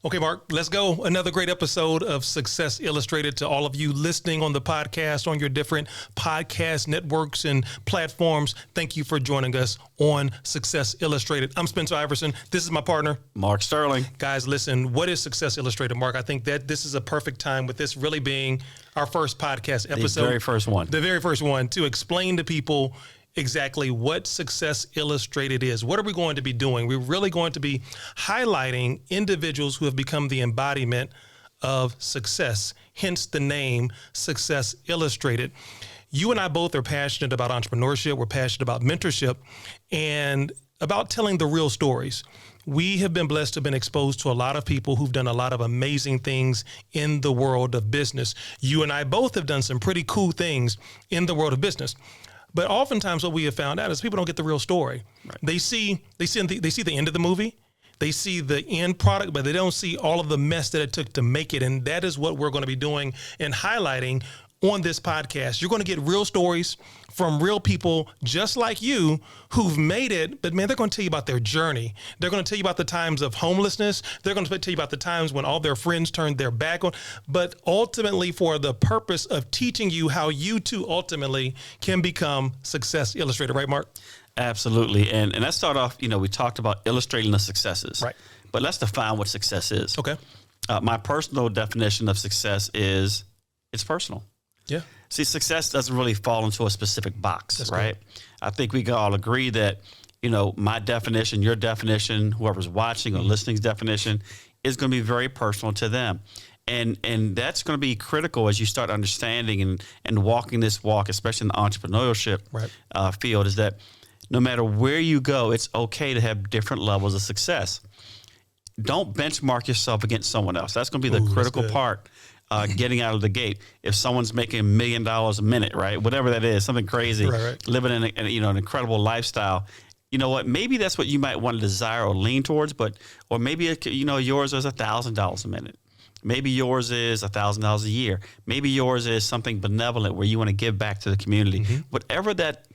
Okay, Mark, let's go. Another great episode of Success Illustrated. To all of you listening on the podcast, on your different podcast networks and platforms, thank you for joining us on Success Illustrated. I'm Spencer Iverson. This is my partner, Mark Sterling. Guys, listen, what is Success Illustrated, Mark? I think that this is a perfect time, with this really being our first podcast episode. The very first one. The very first one, to explain to people exactly what Success Illustrated is. What are we going to be doing? We're really going to be highlighting individuals who have become the embodiment of success, hence the name Success Illustrated. You and I both are passionate about entrepreneurship. We're passionate about mentorship and about telling the real stories. We have been blessed to have been exposed to a lot of people who've done a lot of amazing things in the world of business. You and I both have done some pretty cool things in the world of business. But oftentimes what we have found out is people don't get the real story. Right. They see the end of the movie. They see the end product, but they don't see all of the mess that it took to make it. And that is what we're going to be doing and highlighting on this podcast. You're going to get real stories from real people just like you who've made it, but man, they're going to tell you about their journey. They're going to tell you about the times of homelessness. They're going to tell you about the times when all their friends turned their back on, but ultimately for the purpose of teaching you how you too ultimately can become Success Illustrated. Right, Mark? Absolutely. And let's start off, we talked about illustrating the successes. Right. But let's define what success is. Okay. My personal definition of success is it's personal. Yeah. See, success doesn't really fall into a specific box, That's right? Good. I think we can all agree that, my definition, your definition, whoever's watching or listening's definition is going to be very personal to them. And that's going to be critical as you start understanding and walking this walk, especially in the entrepreneurship field, is that no matter where you go, it's okay to have different levels of success. Don't benchmark yourself against someone else. That's going to be the critical part. Getting out of the gate. If someone's making $1 million a minute, right, whatever that is, something crazy, living in an incredible lifestyle, you know what? Maybe that's what you might want to desire or lean towards, or maybe yours is $1,000 a minute. Maybe yours is $1,000 a year. Maybe yours is something benevolent where you want to give back to the community. Mm-hmm. Whatever that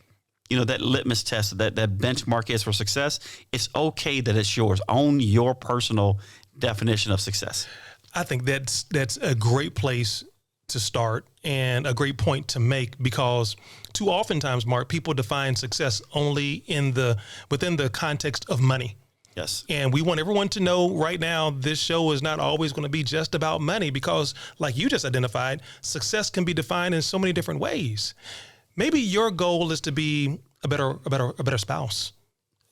that litmus test, that benchmark is for success, it's okay that it's yours. Own your personal definition of success. I think that's a great place to start and a great point to make, because too oftentimes, Mark, people define success only within the context of money. Yes. And we want everyone to know right now, this show is not always going to be just about money, because like you just identified, success can be defined in so many different ways. Maybe your goal is to be a better spouse.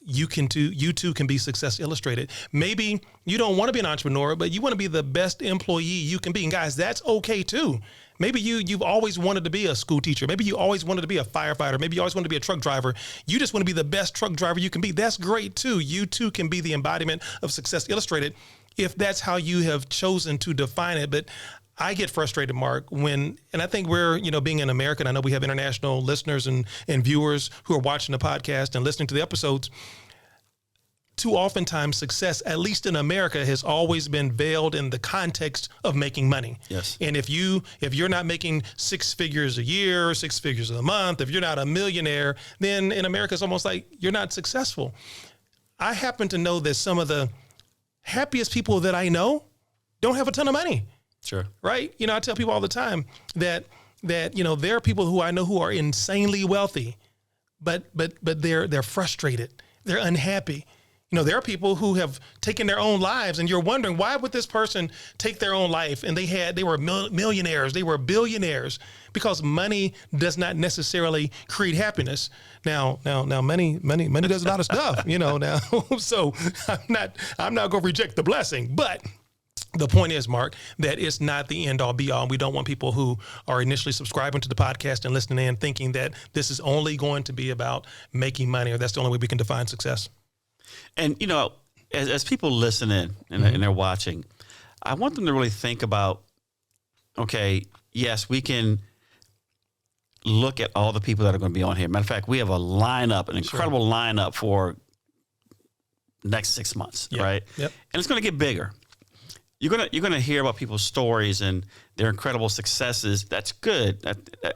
You too can be Success Illustrated. Maybe you don't want to be an entrepreneur, but you want to be the best employee you can be. And guys, that's okay too. Maybe you've always wanted to be a school teacher. Maybe you always wanted to be a firefighter. Maybe you always wanted to be a truck driver. You just want to be the best truck driver you can be. That's great too. You too can be the embodiment of Success Illustrated if that's how you have chosen to define it. But I get frustrated, Mark, and I think we're, being an American, I know we have international listeners and viewers who are watching the podcast and listening to the episodes. Too oftentimes, success, at least in America, has always been veiled in the context of making money. Yes. And if you're not making 6 figures a year, 6 figures a month, if you're not a millionaire, then in America, it's almost like you're not successful. I happen to know that some of the happiest people that I know don't have a ton of money. Sure. Right? I tell people all the time that there are people who I know who are insanely wealthy, but they're frustrated. They're unhappy. There are people who have taken their own lives, and you're wondering, why would this person take their own life? And they were millionaires, they were billionaires, because money does not necessarily create happiness. Now, money does a lot of stuff, now. So I'm not going to reject the blessing, but the point is, Mark, that it's not the end all be all. We don't want people who are initially subscribing to the podcast and listening in thinking that this is only going to be about making money, or that's the only way we can define success. And, as people listen in and they're watching, I want them to really think about, okay, yes, we can look at all the people that are going to be on here. Matter of fact, we have an incredible lineup for next 6 months, right? Yep. And it's going to get bigger. You're gonna hear about people's stories and their incredible successes. That's good.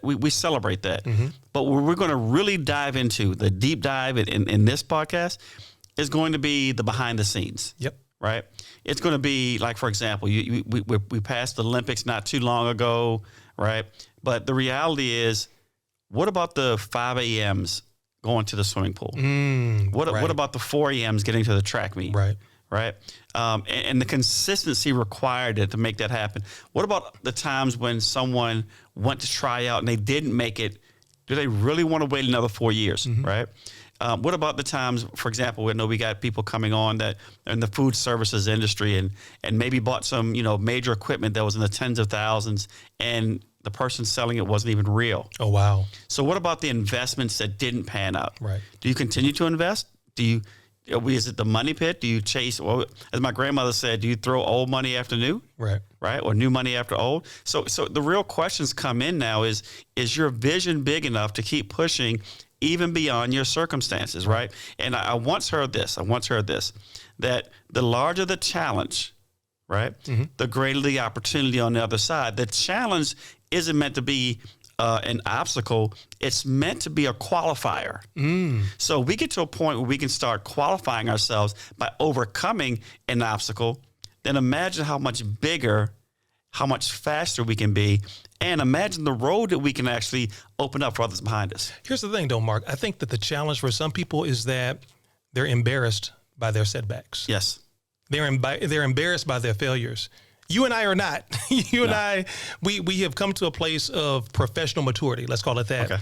We celebrate that. Mm-hmm. But what we're going to really dive into, the deep dive in this podcast, is going to be the behind the scenes. Yep. right? It's going to be like, for example, we passed the Olympics not too long ago, right? But the reality is, what about the 5 a.m.s going to the swimming pool? What about the 4 a.m.s getting to the track meet? Right. And the consistency required to make that happen. What about the times when someone went to try out and they didn't make it? Do they really want to wait another 4 years? Right. What about the times, for example, we know we got people coming on that are in the food services industry and maybe bought some, major equipment that was in the tens of thousands, and the person selling it wasn't even real. Oh, wow. So what about the investments that didn't pan out? Right. Do you continue to invest? Is it the money pit? Do you chase, well, as my grandmother said, do you throw old money after new? Right. Or new money after old? So the real questions come in now is your vision big enough to keep pushing even beyond your circumstances, right? And I once heard this, that the larger the challenge, right, the greater the opportunity on the other side. The challenge isn't meant to be an obstacle. It's meant to be a qualifier. So we get to a point where we can start qualifying ourselves by overcoming an obstacle. Then imagine how much bigger, how much faster we can be, and imagine the road that we can actually open up for others behind us. Here's the thing, though, Mark. I think that the challenge for some people is that they're embarrassed by their setbacks. Yes. They're embarrassed by their failures. You and I are not. And I, we have come to a place of professional maturity, let's call it that,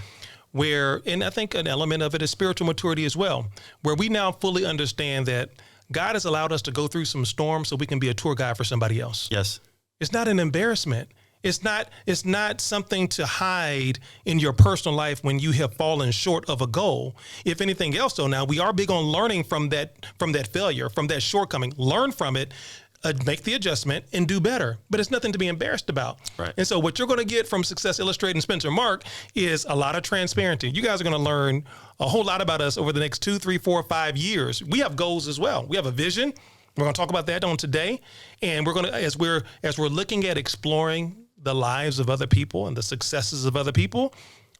where, and I think an element of it is spiritual maturity as well, where we now fully understand that God has allowed us to go through some storms so we can be a tour guide for somebody else. Yes. It's not an embarrassment. It's not something to hide in your personal life when you have fallen short of a goal. If anything else, though, now we are big on learning from that failure, from that shortcoming. Learn from it, make the adjustment, and do better. But it's nothing to be embarrassed about. Right. And so what you're going to get from Success Illustrated and Spencer Mark is a lot of transparency. You guys are going to learn a whole lot about us over the next 2, 3, 4, 5 years. We have goals as well. We have a vision. We're going to talk about that on today. And we're going to, as we're looking at exploring the lives of other people and the successes of other people,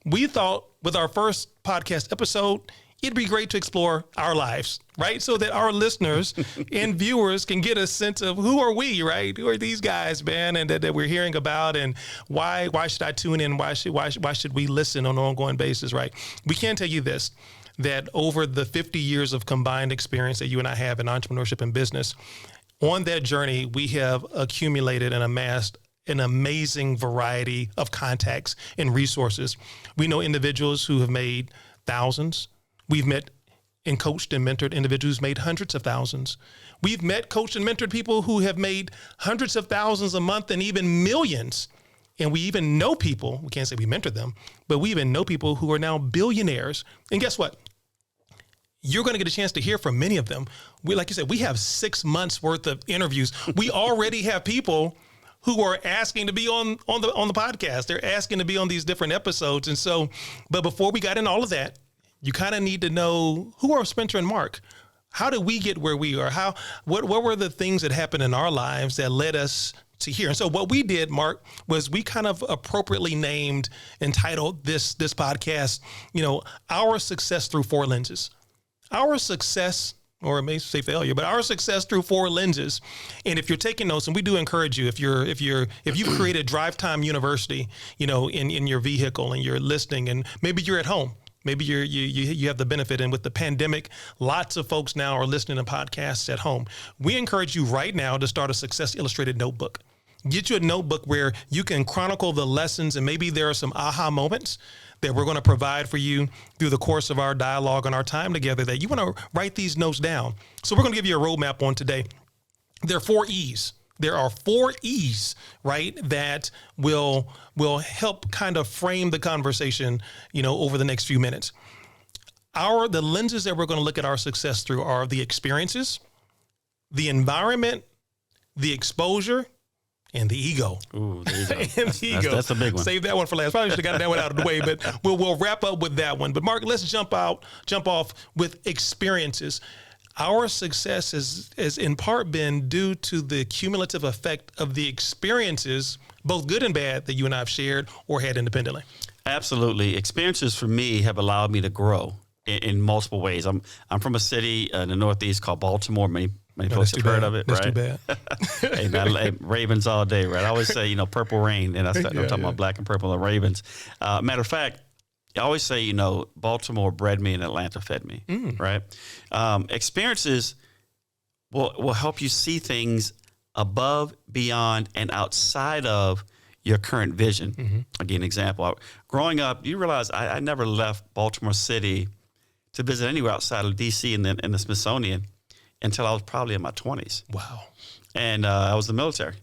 we thought with our first podcast episode, it'd be great to explore our lives, right? So that our listeners and viewers can get a sense of who are we, right? Who are these guys, man, and that we're hearing about, and why should I tune in? Why should we listen on an ongoing basis, right? We can tell you this, that over the 50 years of combined experience that you and I have in entrepreneurship and business, on that journey, we have accumulated and amassed an amazing variety of contacts and resources. We know individuals who have made thousands. We've met and coached and mentored individuals who've made hundreds of thousands. We've met, coached, and mentored people who have made hundreds of thousands a month and even millions. And we even know people, we can't say we mentored them, but we even know people who are now billionaires. And guess what? You're going to get a chance to hear from many of them. Like you said, we have 6 months worth of interviews. We already have people who are asking to be on the podcast. They're asking to be on these different episodes. And so, but before we got in all of that, you kind of need to know, who are Spencer and Mark? How did we get where we are? What were the things that happened in our lives that led us to here? And so what we did, Mark, was we kind of appropriately entitled this podcast, Our Success Through 4 Lenses. Our success, or it may say failure, but our success through 4 lenses. And if you're taking notes, and we do encourage you, if you've created Drive Time University, in your vehicle and you're listening, and maybe you're at home, maybe you have the benefit. And with the pandemic, lots of folks now are listening to podcasts at home. We encourage you right now to start a Success Illustrated notebook. Get you a notebook where you can chronicle the lessons, and maybe there are some aha moments that we're going to provide for you through the course of our dialogue and our time together, that you want to write these notes down. So we're going to give you a roadmap on today. There are 4 E's. There are 4 E's, right, that will help kind of frame the conversation, over the next few minutes. The lenses that we're going to look at our success through are the experiences, the environment, the exposure, and the ego. Ooh, there you go. And the ego. That's a big one. Save that one for last. Probably should have got that one out of the way, but we'll wrap up with that one. But Mark, let's jump off with experiences. Our success has in part been due to the cumulative effect of the experiences, both good and bad, that you and I have shared or had independently. Absolutely. Experiences for me have allowed me to grow in multiple ways. I'm from a city in the Northeast called Baltimore. Many Many folks have heard of it, That's right? too bad. Hey, man, Ravens all day, right? I always say, Purple Rain, and I'm talking about black and purple and Ravens. Matter of fact, I always say, Baltimore bred me and Atlanta fed me, right? Experiences will help you see things above, beyond, and outside of your current vision. I'll give you an example. Growing up, you realize I never left Baltimore City to visit anywhere outside of D.C. and the Smithsonian until I was probably in my 20s. Wow. And I was in the military.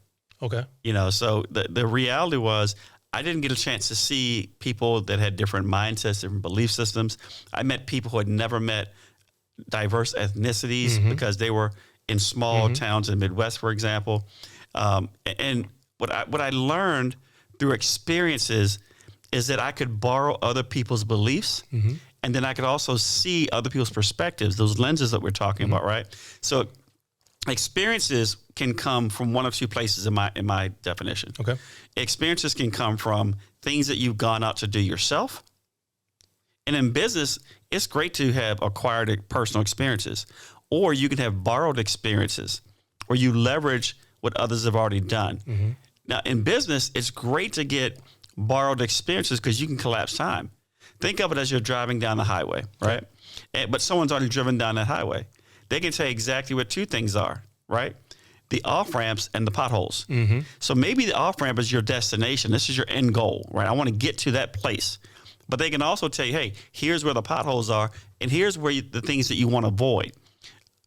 Okay. So the reality was I didn't get a chance to see people that had different mindsets, different belief systems. I met people who had never met diverse ethnicities because they were in small towns in the Midwest, for example. And what I learned through experiences is that I could borrow other people's beliefs, and then I could also see other people's perspectives, those lenses that we're talking about, right? So experiences can come from one of two places in my definition. Okay. Experiences can come from things that you've gone out to do yourself. And in business, it's great to have acquired personal experiences, or you can have borrowed experiences where you leverage what others have already done. Now, in business, it's great to get borrowed experiences because you can collapse time. Think of it as you're driving down the highway, right? But someone's already driven down that highway. They can tell you exactly what two things are, right? The off-ramps and the potholes. So maybe the off-ramp is your destination. This is your end goal, right? I want to get to that place. But they can also tell you, hey, here's where the potholes are, and here's where the things that you want to avoid.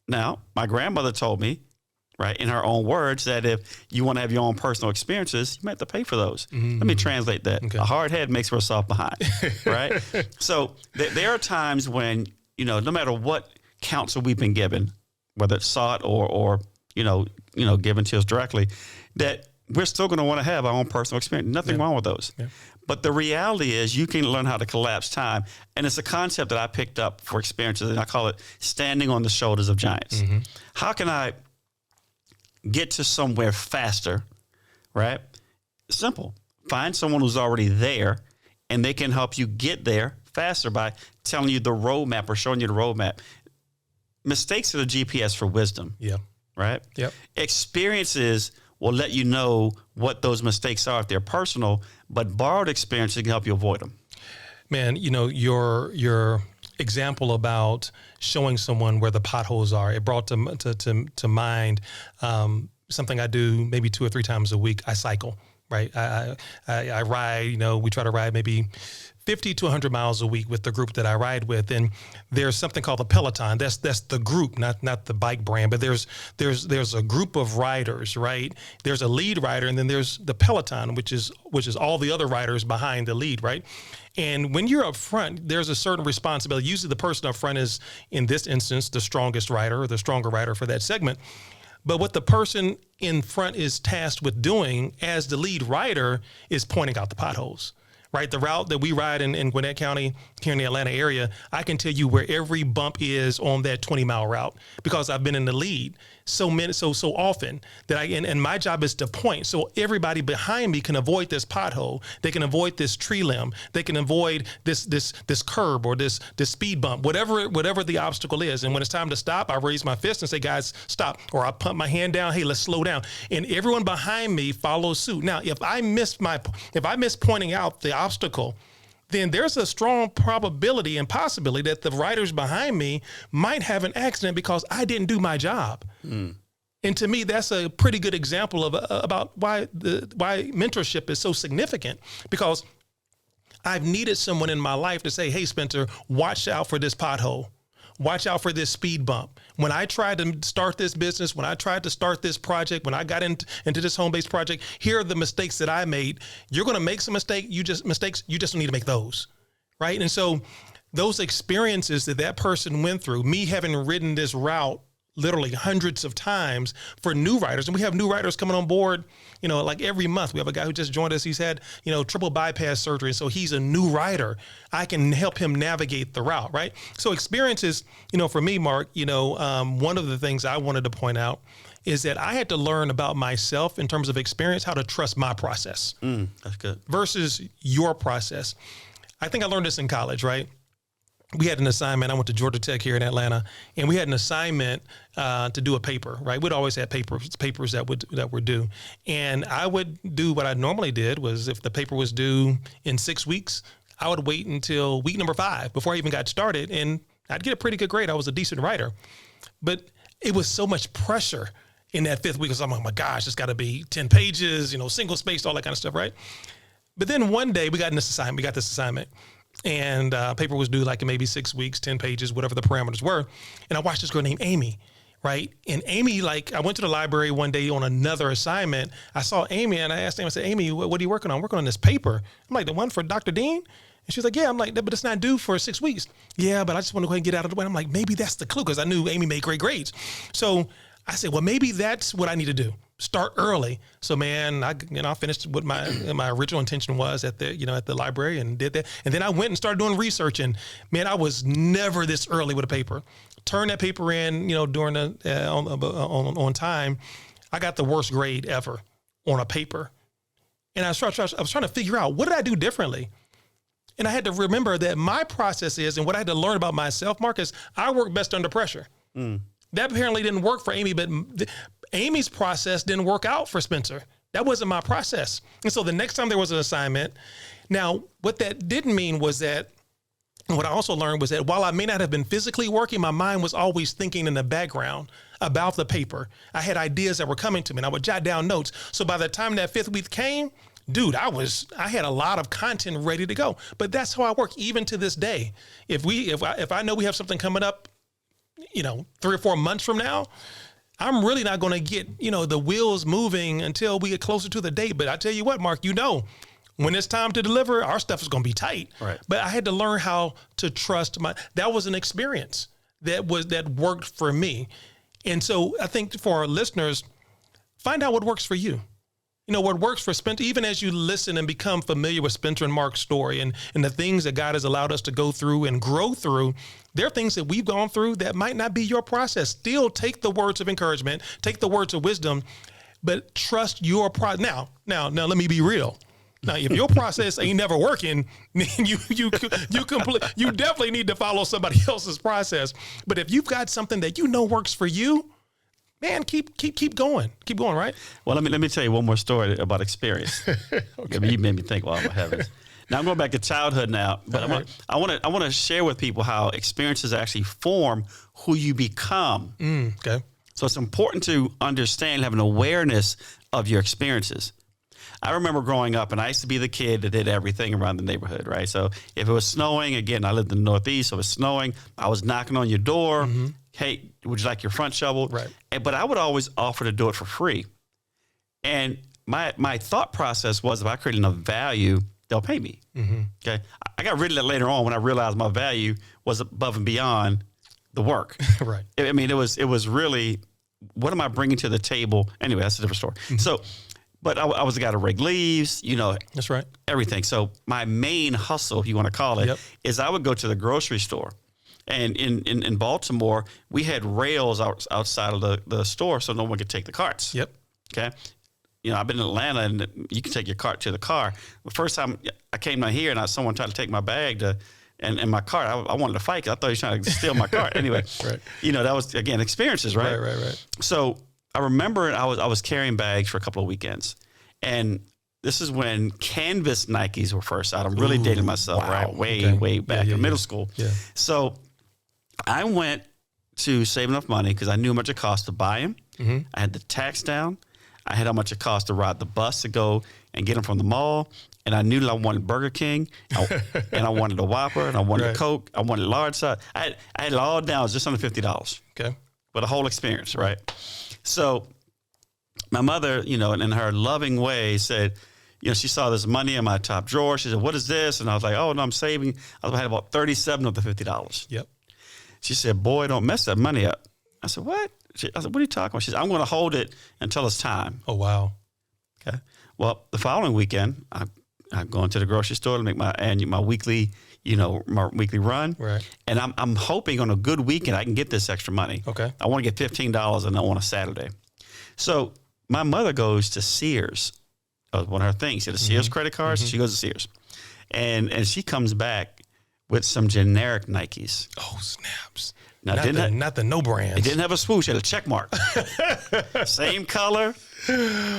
Now, my grandmother told me, right, in her own words, that if you want to have your own personal experiences, you might have to pay for those. Let me translate that. Okay. A hard head makes for a soft behind, right? So there are times when, no matter what counsel we've been given, whether it's sought or given to us directly, that we're still going to want to have our own personal experience. Nothing wrong with those. Yeah. But the reality is you can learn how to collapse time. And it's a concept that I picked up for experiences, and I call it standing on the shoulders of giants. How can I get to somewhere faster, right? Simple. Find someone who's already there, and they can help you get there faster by telling you the roadmap or showing you the roadmap. Mistakes are the GPS for wisdom. Yeah. Right? Yep. Experiences will let you know what those mistakes are if they're personal, but borrowed experiences can help you avoid them. Man, your example about showing someone where the potholes are, it brought to mind something I do maybe 2 or 3 times a week. I cycle, right? I ride, we try to ride maybe 50 to 100 miles a week with the group that I ride with. And there's something called the Peloton. That's the group, not the bike brand, but there's a group of riders, right? There's a lead rider, and then there's the Peloton, which is all the other riders behind the lead, right? And when you're up front, there's a certain responsibility. Usually the person up front is, in this instance, the strongest rider or the stronger rider for that segment. But what the person in front is tasked with doing as the lead rider is pointing out the potholes. Right, the route that we ride in Gwinnett County here in the Atlanta area, I can tell you where every bump is on that 20-mile route because I've been in the lead so often that and my job is to point so everybody behind me can avoid this pothole. They can avoid this tree limb. They can avoid this curb or this speed bump, whatever the obstacle is. And when it's time to stop, I raise my fist and say, guys, stop. Or I pump my hand down. Hey, let's slow down. And everyone behind me follows suit. Now, if I miss pointing out the obstacle, then there's a strong probability and possibility that the riders behind me might have an accident because I didn't do my job. And to me, that's a pretty good example of about why mentorship is so significant, because I've needed someone in my life to say, hey, Spencer, watch out for this pothole. Watch out for this speed bump. When I tried to start this business, when I tried to start this project, when I got into this home-based project, here are the mistakes that I made. You're going to make some mistakes. You just don't need to make those, right? And so those experiences that person went through, me having ridden this route literally hundreds of times for new riders. And we have new riders coming on board, like every month. We have a guy who just joined us. He's had, triple bypass surgery. So he's a new rider. I can help him navigate the route, right? So experiences, for me, Mark, one of the things I wanted to point out is that I had to learn about myself in terms of experience, how to trust my process. That's good. Versus your process. I think I learned this in college, right? we had an assignment. I went to Georgia Tech here in Atlanta, and we had an assignment to do a paper, right? We'd always have papers that were due. And I would do what I normally did was if the paper was due in 6 weeks, I would wait until week number 5 before I even got started, and I'd get a pretty good grade. I was a decent writer. But it was so much pressure in that 5th week because I'm like, oh my gosh, it's got to be 10 pages, single spaced, all that kind of stuff, right? But then one day we got this assignment, and paper was due like in maybe 6 weeks, 10 pages, whatever the parameters were. And I watched this girl named Amy, right? And Amy, I went to the library one day on another assignment. I saw Amy and I asked Amy, I said, Amy, what are you working on? I'm working on this paper. I'm like, the one for Dr. Dean? And she was like, yeah. I'm like, but it's not due for 6 weeks. Yeah, but I just want to go ahead and get out of the way. I'm like, maybe that's the clue because I knew Amy made great grades. So I said, well, maybe that's what I need to do. Start early. So man, I finished what my original intention was at the library and did that. And then I went and started doing research, and man, I was never this early with a paper. Turned that paper in, during on time. I got the worst grade ever on a paper. And I was trying to figure out, what did I do differently? And I had to remember that my process is, and what I had to learn about myself, Mark, is I work best under pressure. That apparently didn't work for Amy, but Amy's process didn't work out for Spencer. That wasn't my process. And so the next time there was an assignment, now what that didn't mean was that, what I also learned was that while I may not have been physically working, my mind was always thinking in the background about the paper. I had ideas that were coming to me, and I would jot down notes. So by the time that 5th week came, dude, I had a lot of content ready to go. But that's how I work even to this day. If I know we have something coming up, 3 or 4 months from now, I'm really not going to get, the wheels moving until we get closer to the date. But I tell you what, Mark, when it's time to deliver, our stuff is going to be tight. Right. But I had to learn how to trust that was an experience that worked for me. And so I think for our listeners, find out what works for you. What works for Spencer, even as you listen and become familiar with Spencer and Mark's story and the things that God has allowed us to go through and grow through, there are things that we've gone through that might not be your process. Still take the words of encouragement, take the words of wisdom, but trust your process. Now, let me be real. Now, if your process ain't never working, then you definitely need to follow somebody else's process. But if you've got something that works for you, man, keep going. Keep going, right? Well, let me tell you one more story about experience. Okay. You made me think, well, my heavens. Now I'm going back to childhood now, but I want to share with people how experiences actually form who you become. Okay. So it's important to understand, have an awareness of your experiences. I remember growing up, and I used to be the kid that did everything around the neighborhood, right? So if it was snowing, again, I lived in the Northeast, so it was snowing, I was knocking on your door. Mm-hmm. Hey, would you like your front shoveled? Right. But I would always offer to do it for free. And my thought process was, if I create enough value, they'll pay me. Mm-hmm. Okay. I got rid of that later on when I realized my value was above and beyond the work. Right. I mean, it was really, what am I bringing to the table? Anyway, that's a different story. Mm-hmm. So, but I was the guy to rake leaves, That's right. Everything. So my main hustle, if you want to call it, is I would go to the grocery store. And in Baltimore, we had rails outside of the store so no one could take the carts. Yep. Okay. I've been in Atlanta, and you can take your cart to the car. The first time I came down here, and someone tried to take my bag and my cart, I wanted to fight because I thought he was trying to steal my cart. Anyway, right. That was, again, experiences, right? Right. So I remember I was carrying bags for a couple of weekends, and this is when canvas Nikes were first out. I'm really dating myself, wow. right? Way back in middle school. Yeah. So I went to save enough money because I knew how much it cost to buy them. Mm-hmm. I had the tax down. I had how much it cost to ride the bus to go and get them from the mall. And I knew that I wanted Burger King, and I wanted a Whopper, and I wanted a Coke. I wanted large size. I had it all down. It was just under $50. Okay. But a whole experience, right? So my mother, in her loving way said, she saw this money in my top drawer. She said, "What is this?" And I was like, "Oh, no, I'm saving." I had about 37 of the $50. Yep. She said, "Boy, don't mess that money up." I said, "What?" I said, "What are you talking about?" She said, "I'm going to hold it until it's time." Oh, wow. Okay. Well, the following weekend, I go into the grocery store to make my weekly, my weekly run. Right. And I'm hoping on a good weekend I can get this extra money. Okay. I want to get $15 and on a Saturday. So my mother goes to Sears. One of her things. She had a Sears credit card. So she goes to Sears. And she comes back with some generic Nikes. Oh, snaps. Now, Not the no brands. It didn't have a swoosh. It had a check mark. Same color,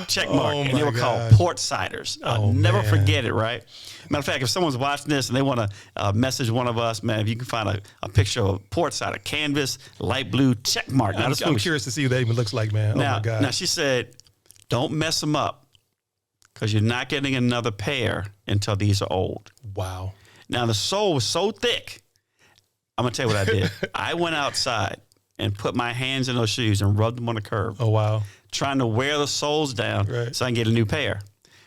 check mark. Oh, and they my were called gosh. port siders. I'll never forget it, right? Matter of fact, if someone's watching this and they want to message one of us, man, if you can find a picture of a port sider, canvas, light blue, check mark, not a swoosh. I'm curious to see what that even looks like, man. Now, oh, my God. Now, she said, don't mess them up because you're not getting another pair until these are old. Wow. Now, the sole was so thick. I'm going to tell you what I did. I went outside and put my hands in those shoes and rubbed them on the curb. Oh, wow. Trying to wear the soles down so I can get a new pair.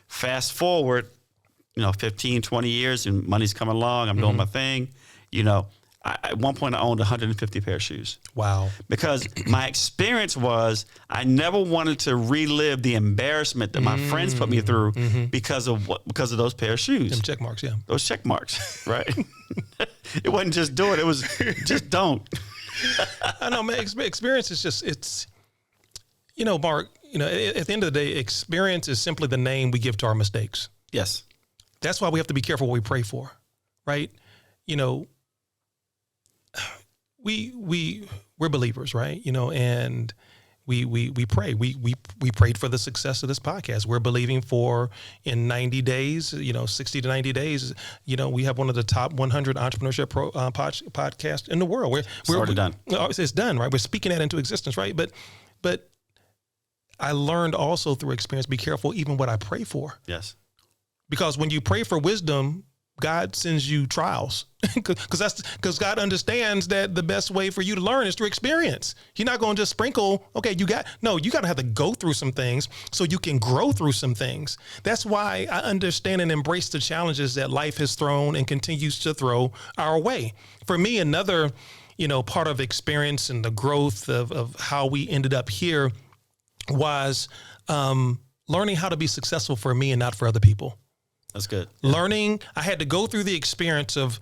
Fast forward, 15, 20 years and money's coming along. I'm doing my thing. At one point I owned 150 pair of shoes. Wow. Because my experience was I never wanted to relive the embarrassment that my friends put me through because of those pair of shoes. Them check marks, yeah. Those check marks, right? It wasn't just do it. It was just don't. I know, man. Experience is just, it's, Mark, at the end of the day, experience is simply the name we give to our mistakes. Yes. That's why we have to be careful what we pray for, right? We're believers, right? And we pray. We prayed for the success of this podcast. We're believing for in 90 days, 60 to 90 days, we have one of the top 100 entrepreneurship podcasts in the world. It's already done. It's done, right? We're speaking that into existence, right? But I learned also through experience, be careful even what I pray for. Yes. Because when you pray for wisdom, God sends you trials because God understands that the best way for you to learn is through experience. You're not going to just sprinkle. Okay, you got to have to go through some things so you can grow through some things. That's why I understand and embrace the challenges that life has thrown and continues to throw our way. For me, another, part of experience and the growth of how we ended up here was learning how to be successful for me and not for other people. That's good. Learning, I had to go through the experience of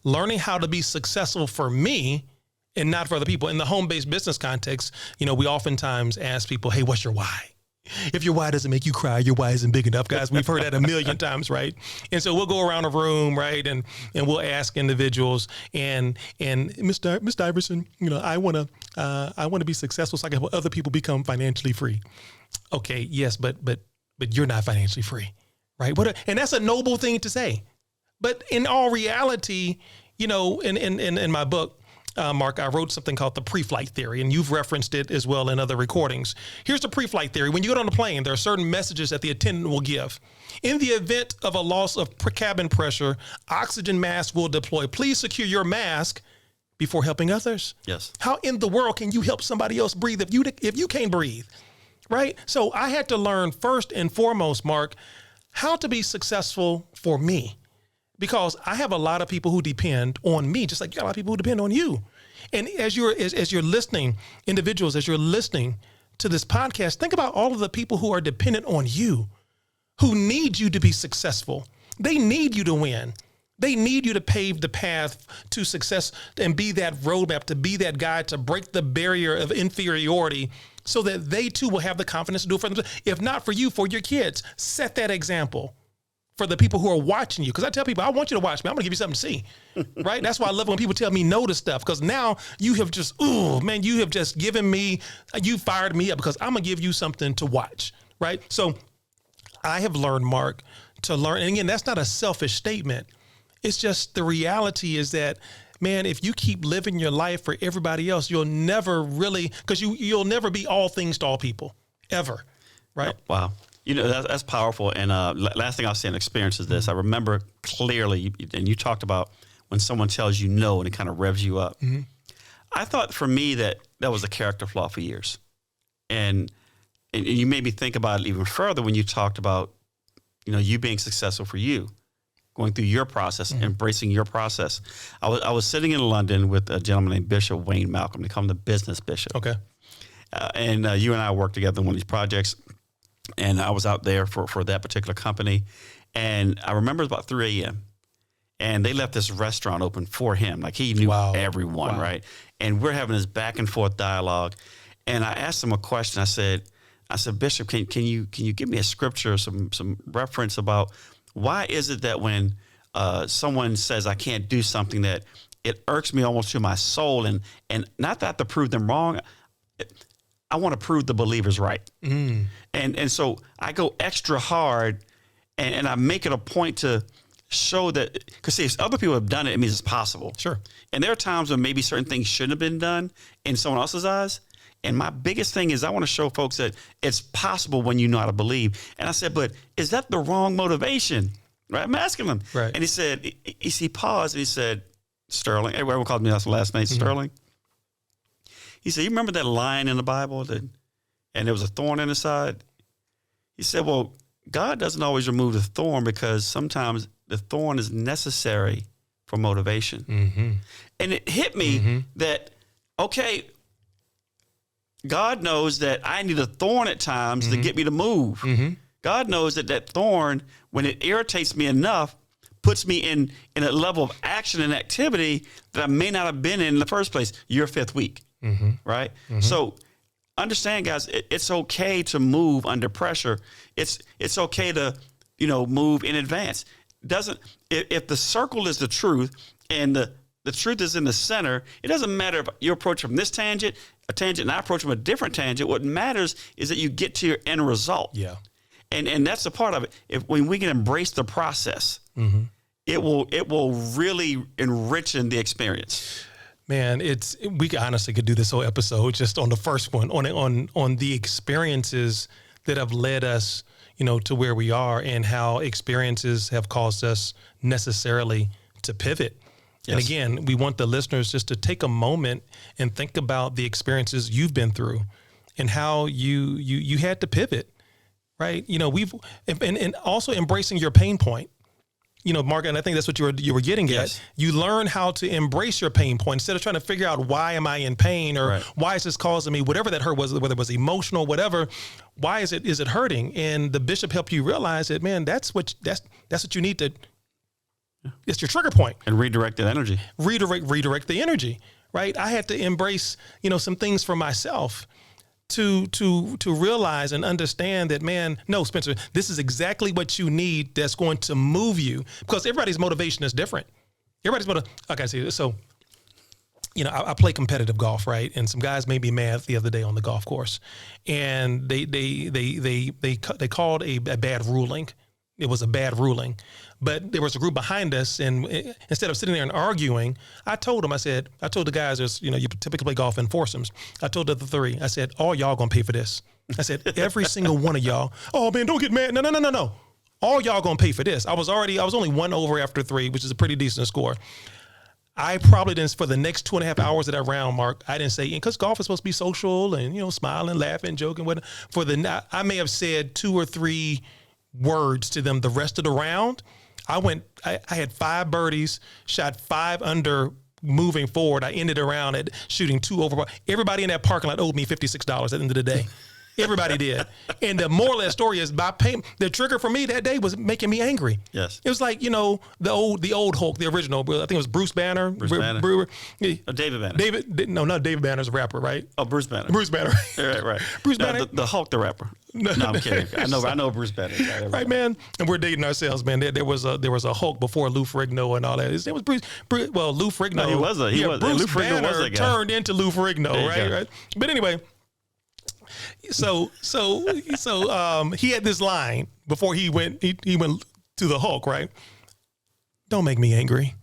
learning how to be successful for me and not for other people. In the home-based business context, we oftentimes ask people, hey, what's your why? If your why doesn't make you cry, your why isn't big enough, guys. We've heard that a million times, right? And so we'll go around a room, right, and we'll ask individuals, and Mr. Iverson, I want to be successful so I can help other people become financially free. Okay, yes, but you're not financially free. Right. And that's a noble thing to say. But in all reality, in my book, Mark, I wrote something called the pre-flight theory, and you've referenced it as well in other recordings. Here's the pre-flight theory. When you get on the plane, there are certain messages that the attendant will give. In the event of a loss of cabin pressure, oxygen mask will deploy. Please secure your mask before helping others. Yes. How in the world can you help somebody else breathe if you can't breathe? Right. So I had to learn first and foremost, Mark, how to be successful for me, because I have a lot of people who depend on me, just like you got a lot of people who depend on you. And as you're listening, individuals, as you're listening to this podcast, think about all of the people who are dependent on you, who need you to be successful. They need you to win. They need you to pave the path to success and be that roadmap, to be that guide, to break the barrier of inferiority so that they too will have the confidence to do it for themselves. If not for you, for your kids, set that example for the people who are watching you. Because I tell people, I want you to watch me. I'm going to give you something to see, right? That's why I love when people tell me no to stuff, because now you have just, you have just given me, you fired me up because I'm going to give you something to watch, right? So I have learned, Mark, to learn. And again, that's not a selfish statement. It's just the reality is that, man, if you keep living your life for everybody else, you'll never really, because you'll never be all things to all people, ever, right? Wow. That's powerful. And last thing I'll say in experience is this. I remember clearly, and you talked about when someone tells you no and it kind of revs you up. Mm-hmm. I thought for me that was a character flaw for years. And you made me think about it even further when you talked about, you being successful for you, going through your process, embracing your process. I was sitting in London with a gentleman named Bishop Wayne Malcolm. They call him the business bishop. Okay. And you and I worked together on one of these projects. And I was out there for that particular company. And I remember it was about 3 a.m. And they left this restaurant open for him. Like he knew everyone, right? And we're having this back and forth dialogue. And I asked him a question. I said, Bishop, can you give me a scripture, some reference about why is it that when someone says I can't do something, that it irks me almost to my soul. And not that I have to prove them wrong. I want to prove the believers right. And so I go extra hard, and I make it a point to show that, because see, if other people have done it, it means it's possible. Sure. And there are times when maybe certain things shouldn't have been done in someone else's eyes. And my biggest thing is I want to show folks that it's possible when you know how to believe. And I said, but is that the wrong motivation? Right? I'm asking him. Right. And he said, he paused and he said, Sterling, everyone called me that's last name, Sterling. He said, you remember that line in the Bible and there was a thorn in the side? He said, well, God doesn't always remove the thorn because sometimes the thorn is necessary for motivation. And it hit me that, okay, God knows that I need a thorn at times to get me to move. God knows that thorn, when it irritates me enough, puts me in a level of action and activity that I may not have been in the first place. Your fifth week, right? So understand, guys, it's okay to move under pressure. It's okay to, move in advance. If the circle is the truth and the truth is in the center, it doesn't matter if you approach from this tangent, and I approach from a different tangent. What matters is that you get to your end result. Yeah. And that's a part of it. When we can embrace the process, it will really enrich the experience. Man, we honestly could do this whole episode just on the first one, on the experiences that have led us, to where we are, and how experiences have caused us necessarily to pivot. Yes. And again, we want the listeners just to take a moment and think about the experiences you've been through and how you had to pivot, right? And also embracing your pain point. Mark, and I think that's what you were getting at. You learn how to embrace your pain point instead of trying to figure out why am I in pain or why is this causing me, whatever that hurt was, whether it was emotional, whatever. Why is it hurting? And the bishop helped you realize that, man, that's what you need to. It's your trigger point. And redirect that energy. Redirect the energy, right? I had to embrace, some things for myself to realize and understand that, man, no, Spencer, this is exactly what you need that's going to move you, because everybody's motivation is different. So, I play competitive golf, right? And some guys made me mad the other day on the golf course, and they called a bad ruling. It was a bad ruling, but there was a group behind us, and instead of sitting there and arguing, I told the guys, you typically play golf in foursomes. I told the three, I said, all y'all gonna pay for this. I said, every single one of y'all. Oh man, don't get mad. No. All y'all gonna pay for this. I was only 1 over after 3, which is a pretty decent score. I probably didn't, for the next 2.5 hours of that round, Mark, I didn't say, because golf is supposed to be social and, smiling, laughing, joking, whatever. I may have said 2 or 3 words to them the rest of the round. I had 5 birdies, shot 5 under moving forward. I ended around at shooting 2 over. Everybody in that parking lot owed me $56 at the end of the day. Everybody did. And the moral of that story is, the trigger for me that day was making me angry. Yes. It was like, the old Hulk, the original, I think it was Bruce Banner. David Banner. Not David Banner's a rapper, right? Oh, Bruce Banner. Right. Bruce Banner. The Hulk, the rapper. No, I'm kidding. I know Bruce Banner. Right, man. And we're dating ourselves, man. There was a Hulk before Lou Ferrigno and all that. His name was Bruce. Well, Lou Ferrigno. No, he was. Bruce Lou Ferrigno Banner was that guy. Turned into Lou Ferrigno, right? But anyway. So he had this line before he went to the Hulk, right? Don't make me angry.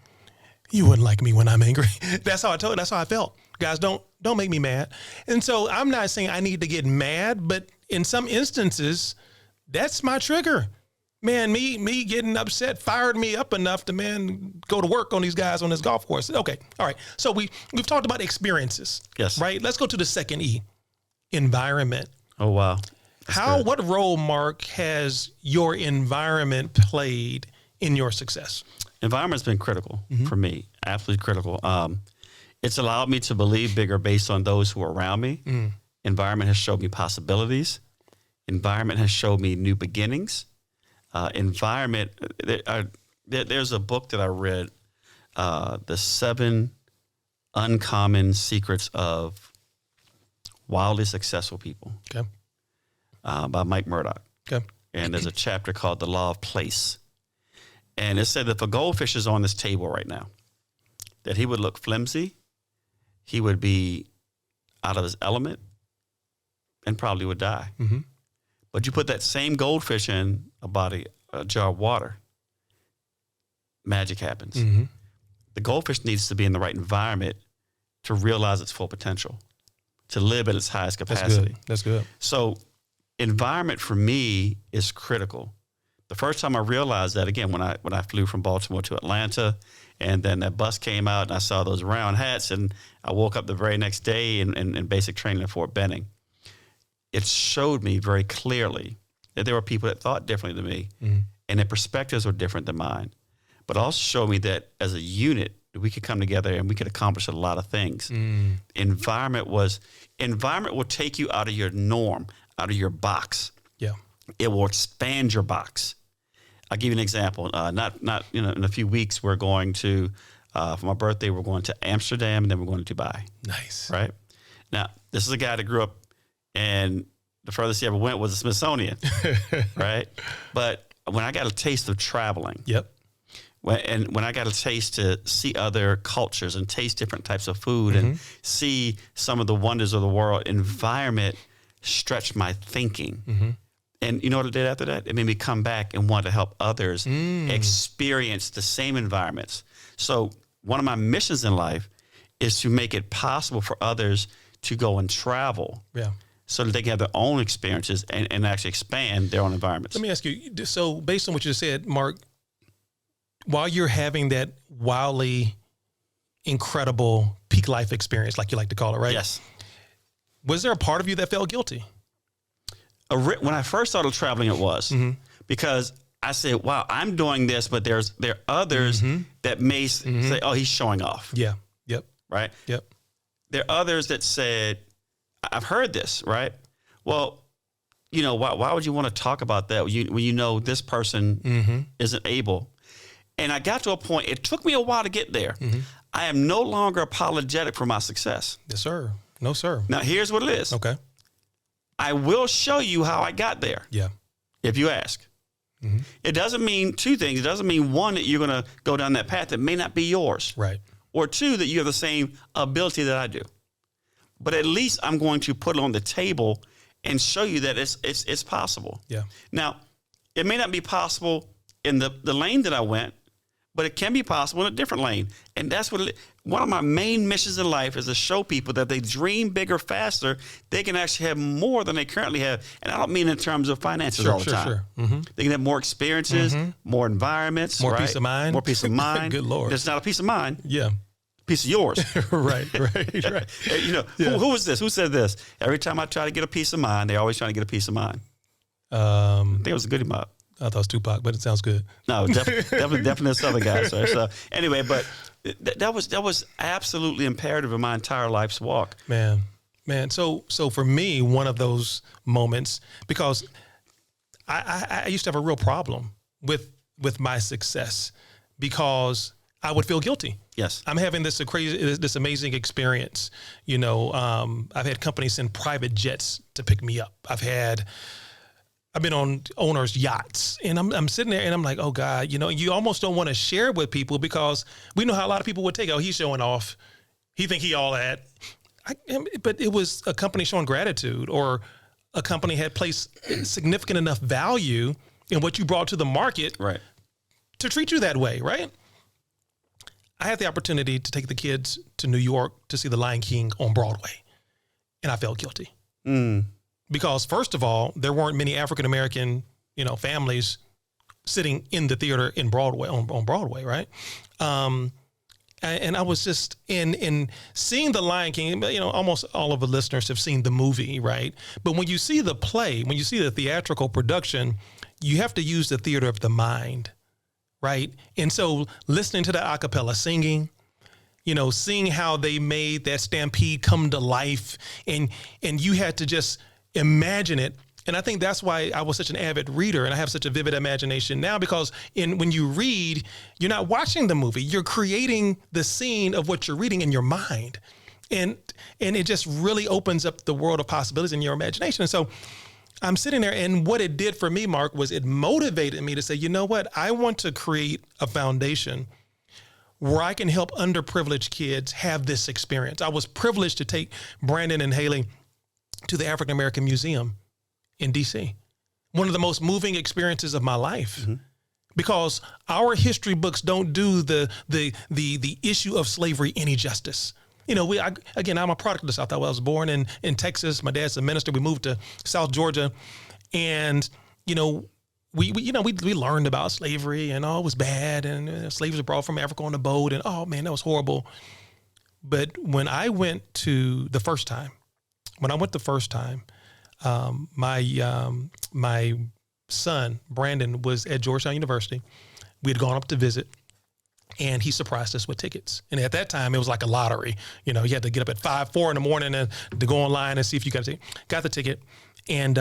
You wouldn't like me when I'm angry. That's how I felt. Guys, don't make me mad. And so I'm not saying I need to get mad, but in some instances, that's my trigger. Man, me getting upset fired me up enough to, man, go to work on these guys on this golf course. Okay. All right. So we've talked about experiences. Yes. Right? Let's go to the second E. Environment. Oh, wow. What role, Mark, has your environment played in your success? Environment's been critical for me, absolutely critical. It's allowed me to believe bigger based on those who are around me. Environment has showed me possibilities. Environment has showed me new beginnings. Environment, there's a book that I read, The 7 Uncommon Secrets of Wildly Successful People, okay, by Mike Murdoch. Okay. And there's a chapter called The Law of Place. And it said that if a goldfish is on this table right now, that he would look flimsy, he would be out of his element, and probably would die. Mm-hmm. But you put that same goldfish in a jar of water, magic happens. Mm-hmm. The goldfish needs to be in the right environment to realize its full potential, to live at its highest capacity. That's good. So environment for me is critical. The first time I realized that, again, when I flew from Baltimore to Atlanta, and then that bus came out and I saw those round hats, and I woke up the very next day in basic training at Fort Benning. It showed me very clearly that there were people that thought differently than me, and their perspectives were different than mine. But also showed me that as a unit, we could come together and we could accomplish a lot of things. Environment will take you out of your norm, out of your box. Yeah. It will expand your box. I'll give you an example. Not in a few weeks, we're going to, for my birthday, we're going to Amsterdam, and then we're going to Dubai. Nice. Right? Now, this is a guy that grew up, and the furthest he ever went was the Smithsonian. Right? But when I got a taste of traveling. Yep. When I got a taste to see other cultures and taste different types of food and see some of the wonders of the world, environment stretched my thinking. And you know what it did after that? It made me come back and want to help others experience the same environments. So one of my missions in life is to make it possible for others to go and travel. Yeah. So that they can have their own experiences and actually expand their own environments. Let me ask you, so based on what you just said, Mark, while you're having that wildly incredible peak life experience, like you like to call it, right? Yes. Was there a part of you that felt guilty? When I first started traveling, it was because I said, wow, I'm doing this, but there are others that may say, oh, he's showing off. Yeah. Yep. Right. Yep. There are others that said, I've heard this, right? Well, why would you want to talk about that when you know this person isn't able? And I got to a point, it took me a while to get there. I am no longer apologetic for my success. Yes, sir. No, sir. Now, here's what it is. Okay. I will show you how I got there. Yeah. If you ask. It doesn't mean two things. It doesn't mean, one, that you're going to go down that path that may not be yours. Right. Or two, that you have the same ability that I do. But at least I'm going to put it on the table and show you that it's possible. Yeah. Now, it may not be possible in the lane that I went, but it can be possible in a different lane. And that's one of my main missions in life is to show people that they dream bigger, faster, they can actually have more than they currently have. And I don't mean in terms of finances all the time. Sure. They can have more experiences, more environments. More peace of mind. More peace of mind. Good Lord. It's not a piece of mind. Yeah. Piece of yours. Right. Who was this? Who said this? Every time I try to get a peace of mind, they're always trying to get a peace of mind. I think it was a Goodie Mob. I thought it was Tupac, but it sounds good. No, definitely a Southern guy. So anyway, but that was absolutely imperative in my entire life's walk. Man. So for me, one of those moments, because I used to have a real problem with my success because I would feel guilty. Yes. I'm having this amazing experience. I've had companies send private jets to pick me up. I've been on owners' yachts, and I'm sitting there and I'm like, oh God, you almost don't want to share it with people because we know how a lot of people would take, oh, he's showing off. He think he all that. But it was a company showing gratitude, or a company had placed significant enough value in what you brought to the market to treat you that way, right? I had the opportunity to take the kids to New York to see The Lion King on Broadway, and I felt guilty. Because first of all, there weren't many African-American, families sitting in the theater in Broadway, on Broadway, right? And I was just in seeing The Lion King, almost all of the listeners have seen the movie, right? But when you see the play, when you see the theatrical production, you have to use the theater of the mind, right? And so listening to the a cappella singing, seeing how they made that stampede come to life, and you had to just imagine it. And I think that's why I was such an avid reader, and I have such a vivid imagination now, because when you read, you're not watching the movie, you're creating the scene of what you're reading in your mind. And it just really opens up the world of possibilities in your imagination. And so I'm sitting there, and what it did for me, Mark, was it motivated me to say, you know what? I want to create a foundation where I can help underprivileged kids have this experience. I was privileged to take Brandon and Haley to the African American Museum in DC. One of the most moving experiences of my life, because our history books don't do the issue of slavery any justice. You know, I'm a product of the South. I was born in Texas. My dad's a minister. We moved to South Georgia, and you know, we learned about slavery, and it was bad, and slaves were brought from Africa on a boat, and oh man, that was horrible. But when I went the first time, my son Brandon was at Georgetown University. We had gone up to visit. And he surprised us with tickets. And at that time, it was like a lottery. You know, you had to get up at 4 in the morning and to go online and see if you got the ticket. And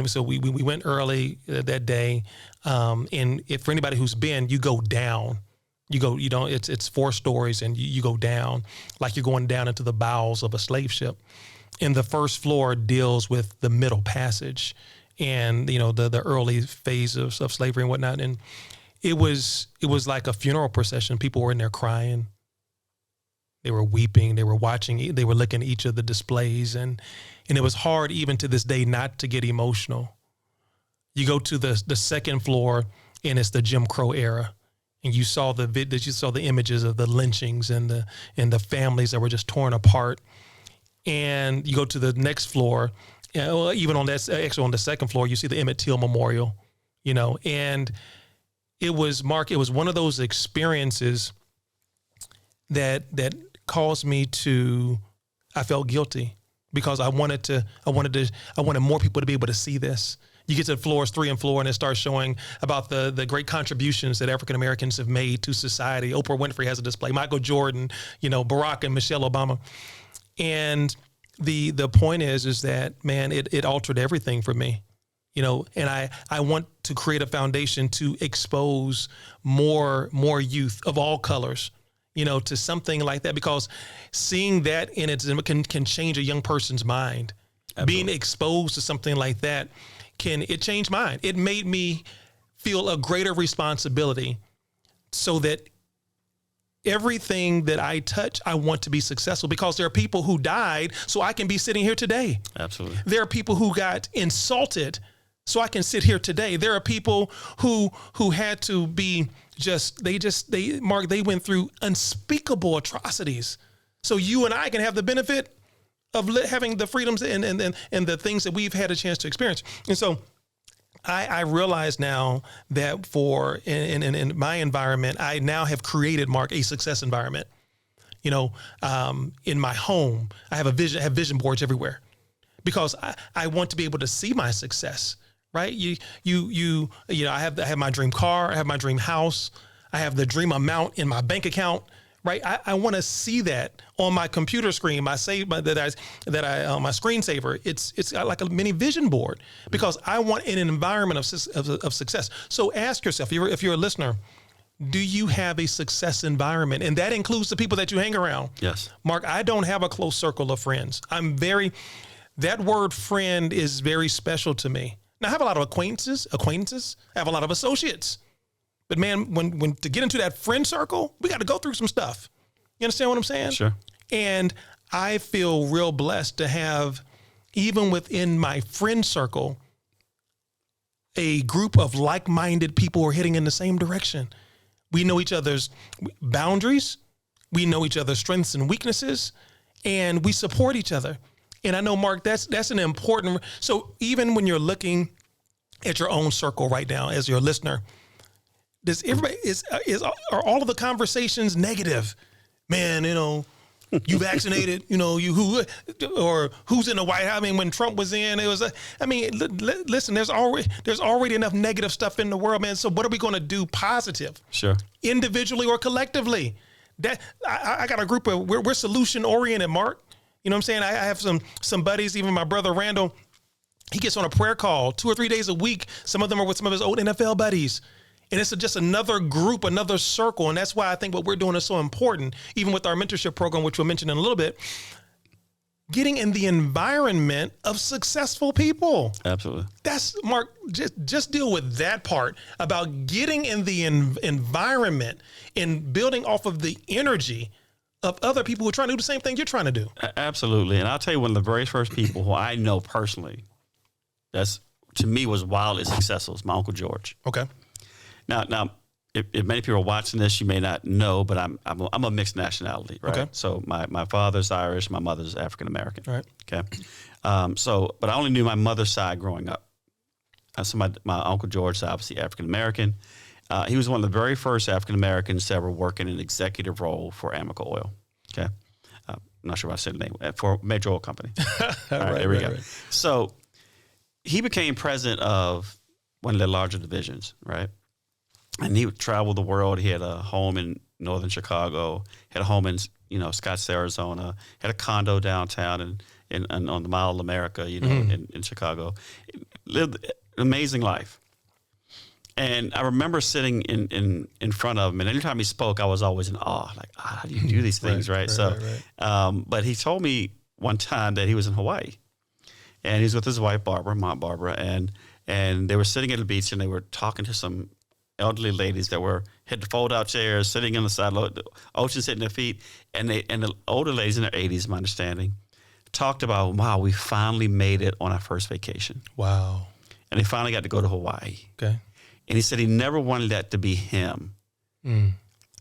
so we went early that day. And if for anybody who's been, you go down. It's 4 stories, and you go down like you're going down into the bowels of a slave ship. And the first floor deals with the Middle Passage and, you know, the early phase of slavery and whatnot. And it was like a funeral procession. People were in there crying. They were weeping. They were watching. They were looking at each of the displays, and it was hard even to this day not to get emotional. You go to the second floor, and it's the Jim Crow era, and you saw the images of the lynchings and the families that were just torn apart. And you go to the next floor, even on the second floor, you see the Emmett Till Memorial, you know, and it was one of those experiences that caused me I felt guilty because I wanted more people to be able to see this. You get to floors 3 and 4, and it starts showing about the great contributions that African Americans have made to society. Oprah Winfrey has a display, Michael Jordan, you know, Barack and Michelle Obama. And the point is that, man, it altered everything for me. You know, and I want to create a foundation to expose more youth of all colors, you know, to something like that, because seeing that in it can change a young person's mind. Absolutely. Being exposed to something like that it changed mine. It made me feel a greater responsibility so that everything that I touch, I want to be successful, because there are people who died so I can be sitting here today. Absolutely. There are people who got insulted so I can sit here today. There are people who had to be they went through unspeakable atrocities. So you and I can have the benefit of having the freedoms and the things that we've had a chance to experience. And so I realize now that in my environment, I now have created, Mark, a success environment. You know, in my home, I have vision boards everywhere, because I want to be able to see my success. Right? You know, I have my dream car, I have my dream house, I have the dream amount in my bank account. Right? I want to see that on my computer screen, my screensaver. It's like a mini vision board, because I want an environment of success. So ask yourself, if you're a listener, do you have a success environment? And that includes the people that you hang around. Yes. Mark, I don't have a close circle of friends. That word friend is very special to me. Now, I have a lot of acquaintances. I have a lot of associates. But man, when to get into that friend circle, we got to go through some stuff. You understand what I'm saying? Sure. And I feel real blessed to have, even within my friend circle, a group of like-minded people who are heading in the same direction. We know each other's boundaries. We know each other's strengths and weaknesses, and we support each other. And I know, Mark, that's an important. So even when you're looking at your own circle right now as your listener, are all of the conversations negative? Man, you know, you vaccinated, you know, or who's in the White House? I mean, when Trump was in, it was, listen, there's already enough negative stuff in the world, man. So what are we going to do positive? Sure. Individually or collectively? That I got a group of, we're solution oriented, Mark. You know what I'm saying? I have some buddies, even my brother Randall, he gets on a prayer call 2 or 3 days a week. Some of them are with some of his old NFL buddies. And it's just another group, another circle. And that's why I think what we're doing is so important, even with our mentorship program, which we'll mention in a little bit. getting in the environment of successful people. Absolutely. That's Mark, just deal with that part about getting in the environment and building off of the energy of other people who are trying to do the same thing you're trying to do. Absolutely. And I'll tell you, one of the very first people who I know personally, that's to me was wildly successful, is my Uncle George. Okay. Now, if many people are watching this, you may not know, but I'm a mixed nationality, right? Okay. So my father's Irish, my mother's African American. Right. Okay. But I only knew my mother's side growing up. So my Uncle George is obviously African American. He was one of the very first African Americans to ever work in an executive role for Amoco Oil. Okay. I'm not sure if I said the name, for a major oil company. All right, there we go. Right. So he became president of one of the larger divisions, right? And he would travel the world. He had a home in northern Chicago, had a home in Scottsdale, Arizona, had a condo downtown and on the Mall of America, in Chicago. Lived an amazing life. And I remember sitting in front of him, and anytime he spoke, I was always in awe. Like, how do you do these things, right? But he told me one time that he was in Hawaii, and he was with his wife Barbara, Mount Barbara, and they were sitting at the beach, and they were talking to some elderly ladies that had the fold-out chairs, sitting on the side, the ocean's hitting their feet, and the older ladies in their 80s, my understanding, talked about, wow, we finally made it on our first vacation. Wow. And they finally got to go to Hawaii. Okay. And he said he never wanted that to be him.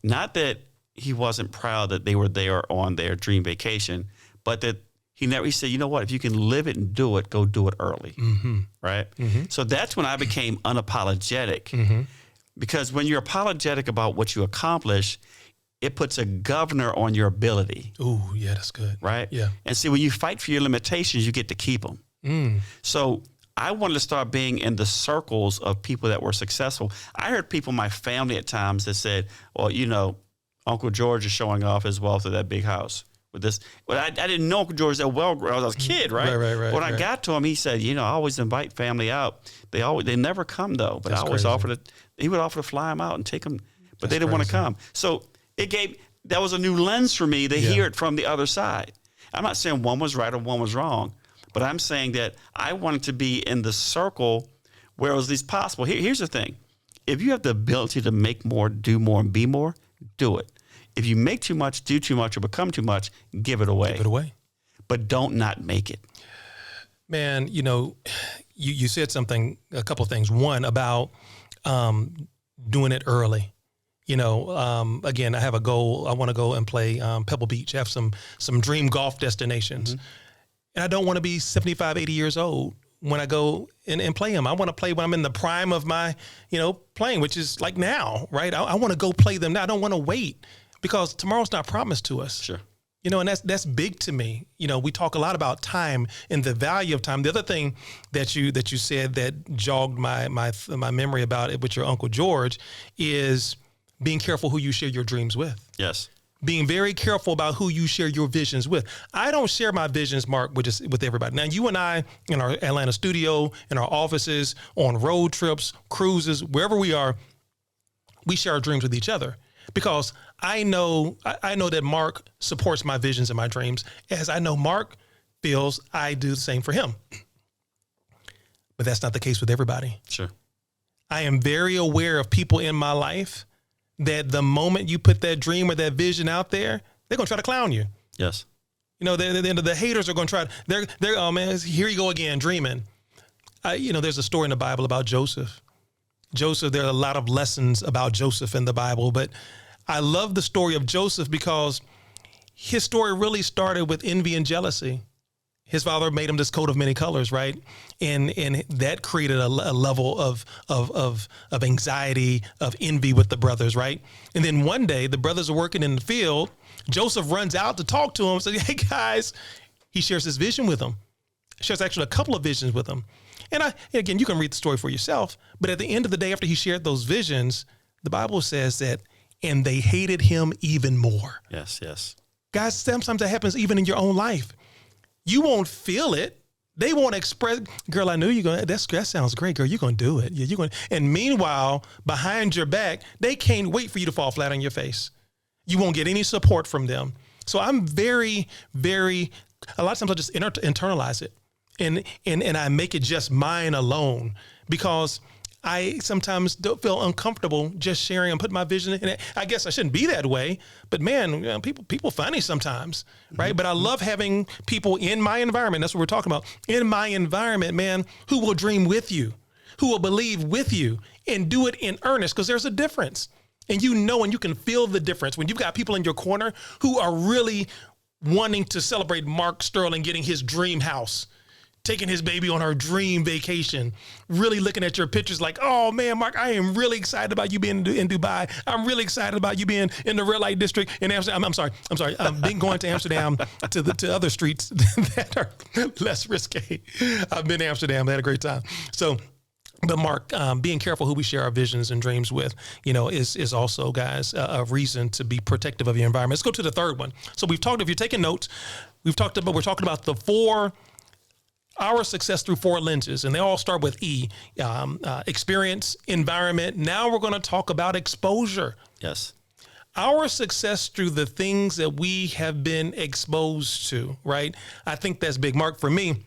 Not that he wasn't proud that they were there on their dream vacation, but that he said, you know what, if you can live it and do it, go do it early. Right? So that's when I became unapologetic. Because when you're apologetic about what you accomplish, it puts a governor on your ability. Ooh, yeah, that's good. Right? Yeah. And see, when you fight for your limitations, you get to keep them. So I wanted to start being in the circles of people that were successful. I heard people in my family at times that said, well, Uncle George is showing off his wealth of that big house with this. Well, I didn't know Uncle George that well when I was a kid, right? Right. When I got to him, he said, I always invite family out. They never come though, but I always he would offer to fly them out and take them, but they didn't want to come. So that was a new lens for me to hear it from the other side. I'm not saying one was right or one was wrong, but I'm saying that I wanted to be in the circle where it was least possible. Here's the thing. If you have the ability to make more, do more, and be more, do it. If you make too much, do too much, or become too much, give it away. Give it away. But don't not make it. Man, you said a couple of things. One, about doing it early. Again, I have a goal. I want to go and play Pebble Beach, have some dream golf destinations. And I don't want to be 75, 80 years old when I go and play them. I want to play when I'm in the prime of my, playing, which is like now, right? I want to go play them now. I don't want to wait because tomorrow's not promised to us. Sure. And that's big to me. We talk a lot about time and the value of time. The other thing that you said that jogged my memory about it with your Uncle George is being careful who you share your dreams with. Yes. Being very careful about who you share your visions with. I don't share my visions, Mark, with everybody. Now, you and I, in our Atlanta studio, in our offices, on road trips, cruises, wherever we are, we share our dreams with each other. Because I know that Mark supports my visions and my dreams, as I know Mark feels I do the same for him. But that's not the case with everybody. Sure. I am very aware of people in my life that the moment you put that dream or that vision out there, they're going to try to clown you. Yes. The haters are going to try. They're oh man, here you go again, dreaming. There's a story in the Bible about Joseph. There are a lot of lessons about Joseph in the Bible, but I love the story of Joseph because his story really started with envy and jealousy. His father made him this coat of many colors, right? And that created a level of anxiety, of envy with the brothers, right? And then one day the brothers are working in the field. Joseph runs out to talk to him, says, hey guys, he shares his vision with them. Shares actually a couple of visions with them. And again, you can read the story for yourself, but at the end of the day, after he shared those visions, the Bible says that, and they hated him even more. Yes. Guys, sometimes that happens even in your own life. You won't feel it. They won't express, girl, I knew you're going to, that sounds great, girl. You're going to do it. Yeah, you're going to. And meanwhile, behind your back, they can't wait for you to fall flat on your face. You won't get any support from them. So I'm very, very a lot of times I just internalize it and I make it just mine alone, because I sometimes don't feel uncomfortable just sharing and putting my vision in it. I guess I shouldn't be that way, but man, you know, people funny sometimes, right? But I love having people in my environment. That's what we're talking about. In my environment, man, who will dream with you, who will believe with you and do it in earnest, because there's a difference. And you know, and you can feel the difference when you've got people in your corner who are really wanting to celebrate Mark Sterling getting his dream house, taking his baby on her dream vacation, really looking at your pictures like, oh man, Mark, I am really excited about you being in Dubai. I'm really excited about you being in the red light district in Amsterdam. I'm sorry. Being going to Amsterdam to other streets that are less risque. I've been to Amsterdam. I had a great time. So, but Mark, being careful who we share our visions and dreams with, you know, is also, guys, a reason to be protective of your environment. Let's go to the third one. So we've talked, if you're taking notes, we're talking about our success through 4 lenses, and they all start with E, experience, environment. Now we're going to talk about exposure. Yes. Our success through the things that we have been exposed to, right? I think that's big. Mark, for me,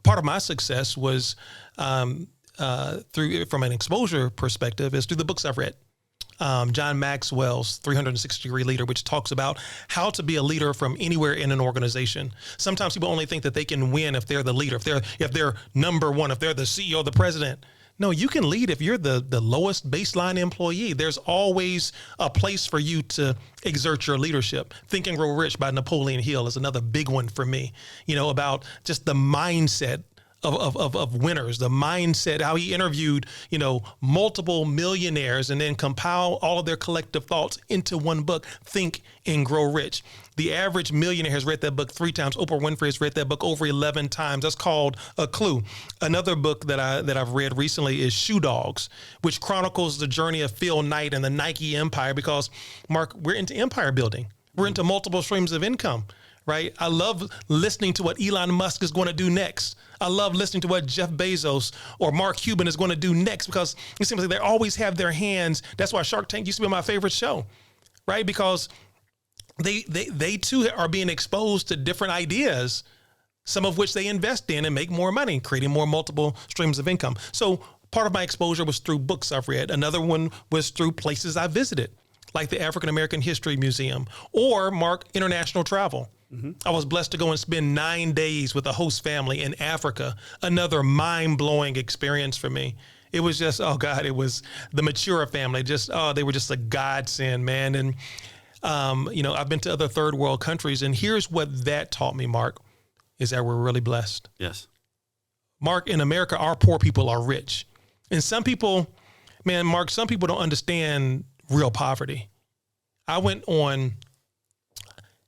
part of my success was through, from an exposure perspective, is through the books I've read. John Maxwell's 360-degree leader, which talks about how to be a leader from anywhere in an organization. Sometimes people only think that they can win if they're the leader, if they're number one, if they're the CEO, the president. No, you can lead if you're the lowest baseline employee. There's always a place for you to exert your leadership. Think and Grow Rich by Napoleon Hill is another big one for me, you know, about just the mindset of winners, the mindset, how he interviewed, you know, multiple millionaires and then compile all of their collective thoughts into one book, Think and Grow Rich. The average millionaire has read that book 3 times. Oprah Winfrey has read that book over 11 times. That's called A Clue. Another book that I've read recently is Shoe Dogs, which chronicles the journey of Phil Knight and the Nike empire, because, Mark, we're into empire building. We're into multiple streams of income. Right? I love listening to what Elon Musk is going to do next. I love listening to what Jeff Bezos or Mark Cuban is going to do next, because it seems like they always have their hands. That's why Shark Tank used to be my favorite show, right? Because they too are being exposed to different ideas, some of which they invest in and make more money, creating more multiple streams of income. So part of my exposure was through books I've read. Another one was through places I visited, like the African American History Museum or Mark, international travel. Mm-hmm. I was blessed to go and spend 9 days with a host family in Africa. Another mind-blowing experience for me. It was just, oh God, it was the Matura family. Just, oh, they were just a godsend, man. And, you know, I've been to other third world countries, and here's what that taught me, Mark, is that we're really blessed. Yes. Mark, in America, our poor people are rich. And some people, man, Mark, some people don't understand real poverty.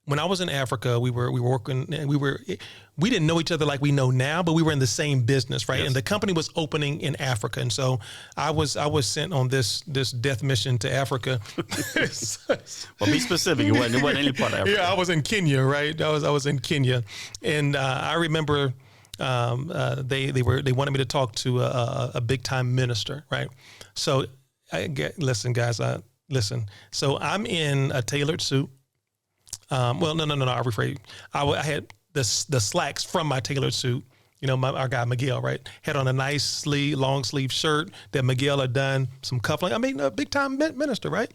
When I was in Africa, we were working, and we didn't know each other like we know now, but we were in the same business, right? Yes. And the company was opening in Africa, and so I was sent on this death mission to Africa. Well, be specific. It wasn't any part of Africa. Yeah, I was in Kenya, right? I was in Kenya, and I remember they wanted me to talk to a big time minister, right? So listen, guys, listen. So I'm in a tailored suit. Well, no, I rephrase. I had the slacks from my tailored suit. You know, our guy Miguel, right, had on a nice long sleeve shirt that Miguel had done some cufflinks. I mean, a big time minister, right?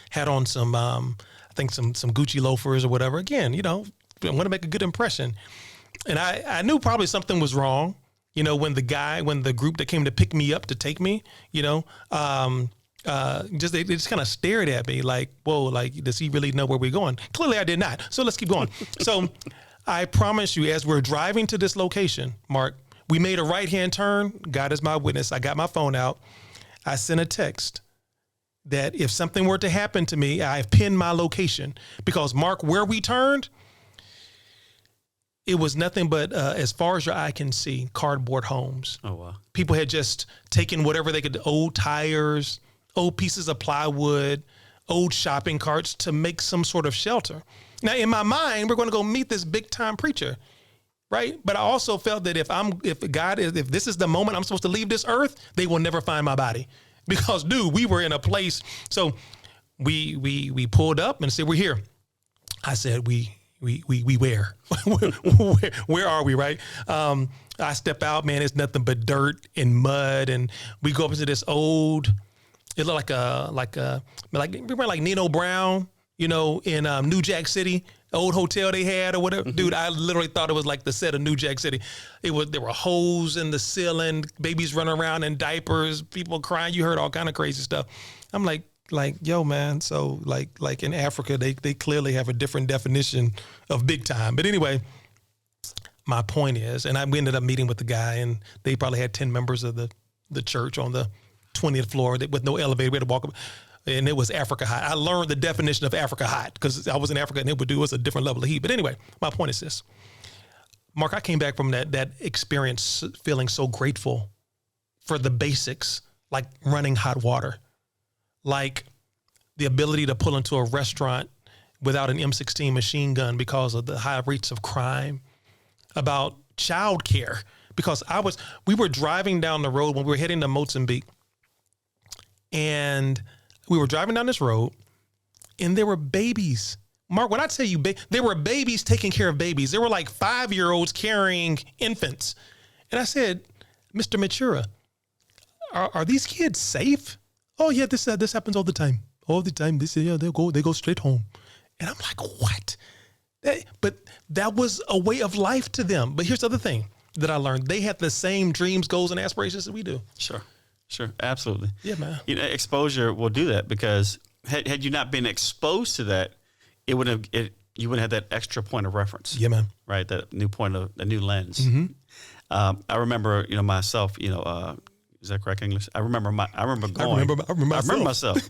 Had on some, I think some Gucci loafers or whatever. Again, you know, I want to make a good impression. And I knew probably something was wrong. You know, when the group that came to pick me up to take me, you know, they just kind of stared at me like, whoa, like, does he really know where we're going? Clearly I did not. So let's keep going. So I promise you, as we're driving to this location, Mark, we made a right-hand turn. God is my witness. I got my phone out. I sent a text that if something were to happen to me, I've pinned my location, because Mark, where we turned, it was nothing but, as far as your eye can see, cardboard homes. Oh, wow. People had just taken whatever they could, old tires, old pieces of plywood, old shopping carts, to make some sort of shelter. Now, in my mind, we're going to go meet this big time preacher, right? But I also felt that if this is the moment I'm supposed to leave this earth, they will never find my body, because, dude, we were in a place. So we pulled up and said, we're here. I said, we we where? where are we, right? I step out, man, it's nothing but dirt and mud, and we go up into this old, it looked like Nino Brown, in New Jack City, old hotel they had or whatever. Dude, I literally thought it was like the set of New Jack City. There were holes in the ceiling, babies running around in diapers, people crying. You heard all kind of crazy stuff. I'm like, yo, man. So like in Africa, they clearly have a different definition of big time. But anyway, my point is, and we ended up meeting with the guy, and they probably had 10 members of the church on the 20th floor with no elevator. We had to walk up, and it was Africa hot. I learned the definition of Africa hot because I was in Africa, and it was a different level of heat. But anyway, my point is this. Mark, I came back from that experience feeling so grateful for the basics, like running hot water, like the ability to pull into a restaurant without an M16 machine gun because of the high rates of crime, about childcare, because we were driving down the road when we were heading to Mozambique, and we were driving down this road, and there were babies. Mark, when I tell you, there were babies taking care of babies. There were like 5-year-olds carrying infants. And I said, Mr. Matura, are these kids safe? Oh yeah, this happens all the time. All the time. They go straight home. And I'm like, what? But that was a way of life to them. But here's the other thing that I learned. They had the same dreams, goals, and aspirations that we do. Sure. Absolutely. Yeah, man. Exposure will do that, because had you not been exposed to that, you wouldn't have that extra point of reference. Yeah, man. Right. That new new lens. Mm-hmm. I remember, myself, is that correct English? I remember going. I remember myself.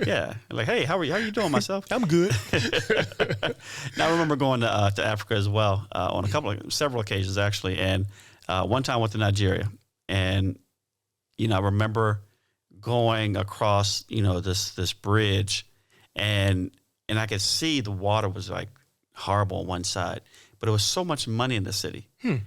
Yeah. Like, hey, how are you doing, myself? I'm good. Now I remember going to Africa as well, on several occasions actually. And one time I went to Nigeria, and, I remember going across, this bridge, and I could see the water was like horrible on one side, but it was so much money in the city. And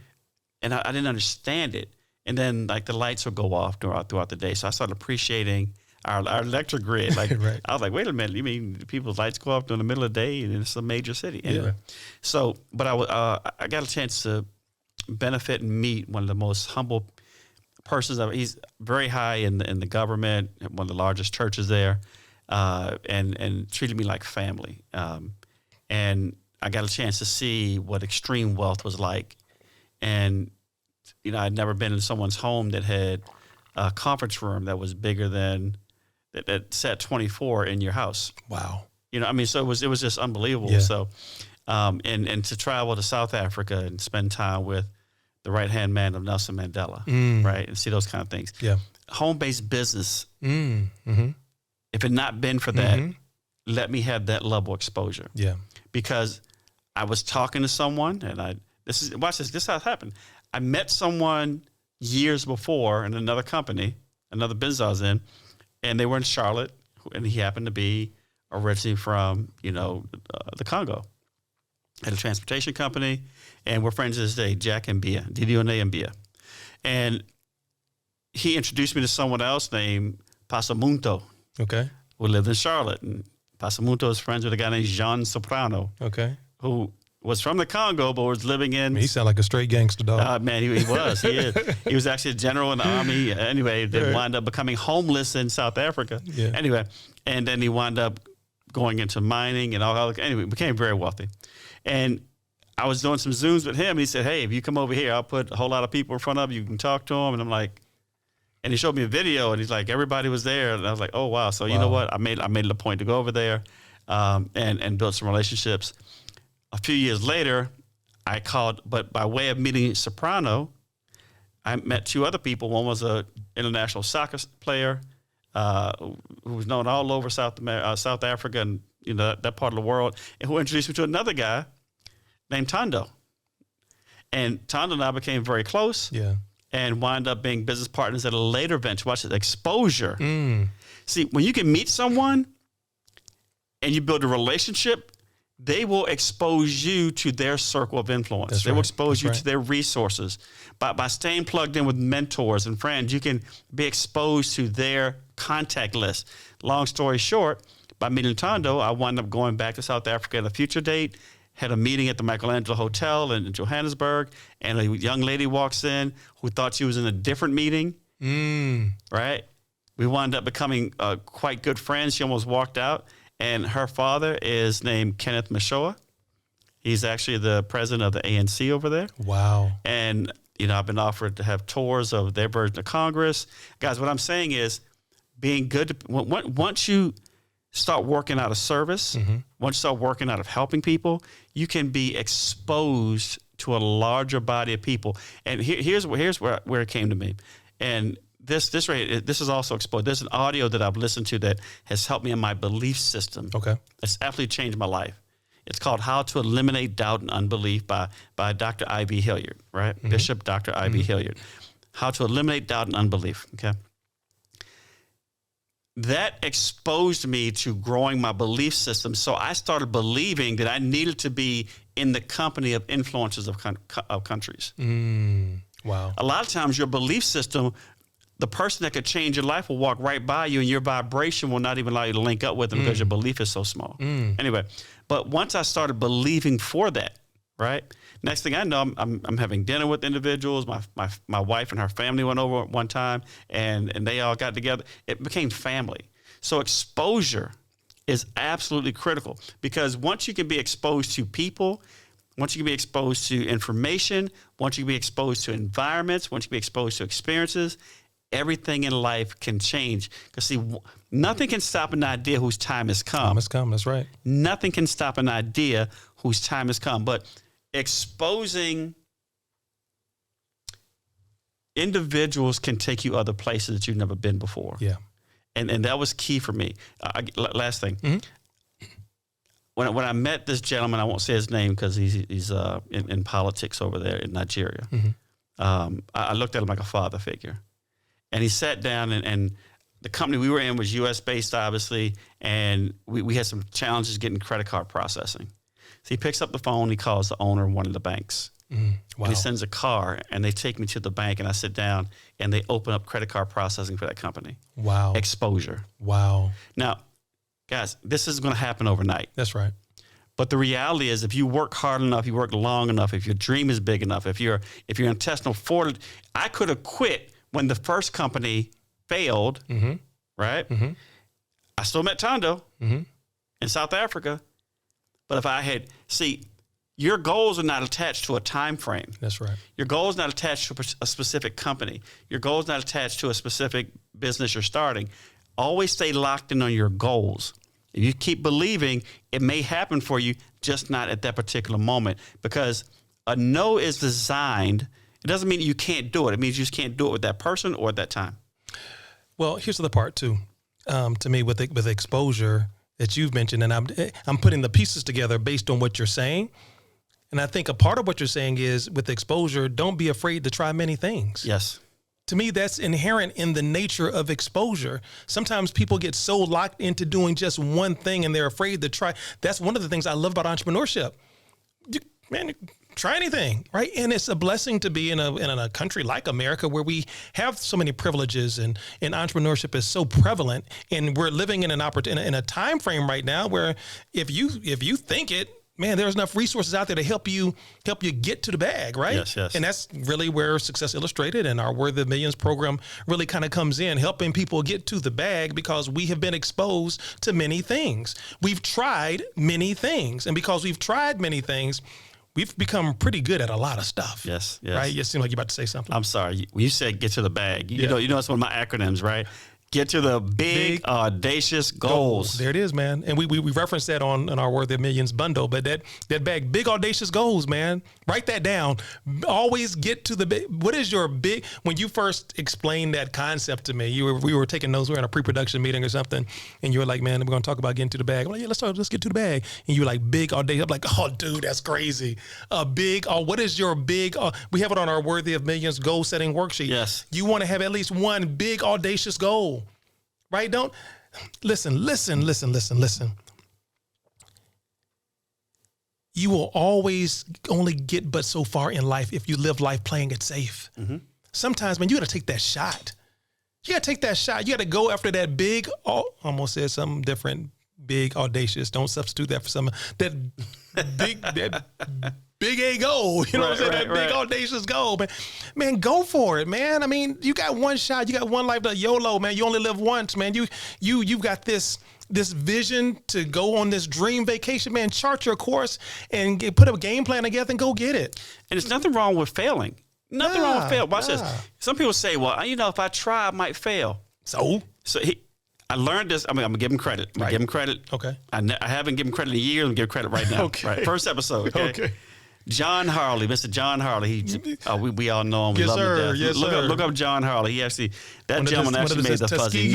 I didn't understand it. And then like the lights would go off throughout the day. So I started appreciating our electric grid. Like, right. I was like, wait a minute, you mean people's lights go off in the middle of the day and it's a major city? Anyway. Yeah. So, but I got a chance to benefit and meet one of the most humble persons. He's very high in the government, one of the largest churches there, and treated me like family. And I got a chance to see what extreme wealth was like. And I'd never been in someone's home that had a conference room that was bigger than that sat 24 in your house. Wow. So it was just unbelievable. Yeah. So, and to travel to South Africa and spend time with the right-hand man of Nelson Mandela, right? And see those kind of things. Yeah. Home-based business. Mm-hmm. If it had not been for that, let me have that level of exposure. Yeah. Because I was talking to someone, and this is how it happened. I met someone years before in another company, another business I was in, and they were in Charlotte, and he happened to be originally from, the Congo. Had a transportation company, and we're friends to this day, Jack and Bia, Didione and Bia. And he introduced me to someone else named Passamunto, who lived in Charlotte. And Passamunto is friends with a guy named Jean Soprano, who was from the Congo, but was living in... He sounded like a straight gangster dog. Man, he was. He is. He was actually a general in the army. Anyway, they wound up becoming homeless in South Africa. Yeah. Anyway, and then he wound up going into mining and all. Anyway, became very wealthy. And I was doing some Zooms with him, and he said, hey, if you come over here, I'll put a whole lot of people in front of you. You can talk to them. And I'm like... And he showed me a video, and he's like, everybody was there. And I was like, oh, wow. So you know what? I made it a point to go over there and build some relationships. A few years later, I called, but by way of meeting Soprano, I met two other people. One was an international soccer player who was known all over South Africa and that part of the world, and who introduced me to another guy named Tondo. And Tondo and I became very close. Yeah. And wind up being business partners at a later venture. Watch it, exposure. See, when you can meet someone and you build a relationship, they will expose you to their circle of influence. They will expose you to their resources. By staying plugged in with mentors and friends, you can be exposed to their contact list. Long story short, by meeting Tondo, I wound up going back to South Africa at a future date, had a meeting at the Michelangelo Hotel in Johannesburg, and a young lady walks in who thought she was in a different meeting, right? We wound up becoming quite good friends. She almost walked out, and her father is named Kenneth Mashoa. He's actually the president of the ANC over there. Wow. And, I've been offered to have tours of their version of Congress. Guys, what I'm saying is being good. Once you start working out of service, once you start working out of helping people, you can be exposed to a larger body of people. And here's where it came to me. And this is also exposed. There's an audio that I've listened to that has helped me in my belief system. Okay. It's absolutely changed my life. It's called How to Eliminate Doubt and Unbelief by Dr. I.B. Hilliard, right? Bishop Dr. I.B. Hilliard. How to Eliminate Doubt and Unbelief, okay? That exposed me to growing my belief system. So I started believing that I needed to be in the company of influencers of countries. Wow. A lot of times your belief system, the person that could change your life will walk right by you, and your vibration will not even allow you to link up with them because your belief is so small. Anyway, but once I started believing for that, right? Next thing I know, I'm having dinner with individuals. My wife and her family went over one time, and they all got together. It became family. So exposure is absolutely critical, because once you can be exposed to people, once you can be exposed to information, once you can be exposed to environments, once you can be exposed to experiences, everything in life can change. Because see, nothing can stop an idea whose time has come. Time has come, that's right. Nothing can stop an idea whose time has come. But exposing individuals can take you other places that you've never been before. Yeah. And that was key for me. Last thing. When I met this gentleman, I won't say his name because he's in politics over there in Nigeria. I looked at him like a father figure. And he sat down, and the company we were in was U.S.-based, obviously, and we had some challenges getting credit card processing. So he picks up the phone, he calls the owner of one of the banks. Wow. And he sends a car, and they take me to the bank, and I sit down, and they open up credit card processing for that company. Wow. Exposure. Wow. Now, guys, this is going to happen overnight. That's right. But the reality is, if you work hard enough, you work long enough, if your dream is big enough, if you're intestinal forward, I could have quit when the first company failed, right? I still met Tondo in South Africa. But if I had, your goals are not attached to a time frame. That's right. Your goal is not attached to a specific company. Your goal is not attached to a specific business you're starting. Always stay locked in on your goals. If you keep believing, it may happen for you, just not at that particular moment. Because a no is designed, it doesn't mean you can't do it. It means you just can't do it with that person or at that time. Well, here's the other part too. To me, with exposure that you've mentioned, and I'm putting the pieces together based on what you're saying. And I think a part of what you're saying is, with exposure, don't be afraid to try many things. Yes. To me, that's inherent in the nature of exposure. Sometimes people get so locked into doing just one thing and they're afraid to try. That's one of the things I love about entrepreneurship. Try anything, right? And it's a blessing to be in a country like America, where we have so many privileges, and entrepreneurship is so prevalent, and we're living in in a time frame right now where if you think it, man, there's enough resources out there to help you get to the bag, right? Yes, yes. And that's really where Success Illustrated and our Worth of Millions program really kind of comes in, helping people get to the bag, because we have been exposed to many things. We've tried many things, and because we've tried many things, we've become pretty good at a lot of stuff. Yes. Right? You seem like you're about to say something. I'm sorry. You said get to the bag. You know, it's one of my acronyms, right? Get to the big audacious goals. There it is, man. And we referenced that on our Worth of Millions bundle, but that bag, big audacious goals, man. Write that down. Always get to the big. What is your big, when you first explained that concept to me, we were taking notes, we were in a pre-production meeting or something, and you were like, man, we're going to talk about getting to the bag. I'm like, yeah, let's get to the bag. And you were like, big audacious. I'm like, oh, dude, that's crazy. What is your big, we have it on our Worthy of Millions goal setting worksheet. Yes. You want to have at least one big audacious goal. Right? Don't listen. You will always only get but so far in life if you live life playing it safe. Sometimes, man, you got to take that shot. You got to take that shot. You got to go after that big, almost said something different, big, audacious. Don't substitute that for some that big A goal. You know what I'm saying? That big audacious goal, man. Go for it, man. I mean, you got one shot. You got one life. The YOLO, man. You only live once, man. You've got this vision to go on this dream vacation, man. Chart your course and put a game plan together and go get it. And there's nothing wrong with failing. Nothing wrong with fail. Watch this. Some people say, well, if I try, I might fail. So I learned this. I'm going to give him credit. I'm going to give him credit. Okay. I haven't given credit in a year. I'm going to give credit right now. Okay. Right. First episode. Okay. John Harley, Mr. John Harley. We all know him. We love him to death. Yes, look up John Harley. He actually, that gentleman made the fuzzy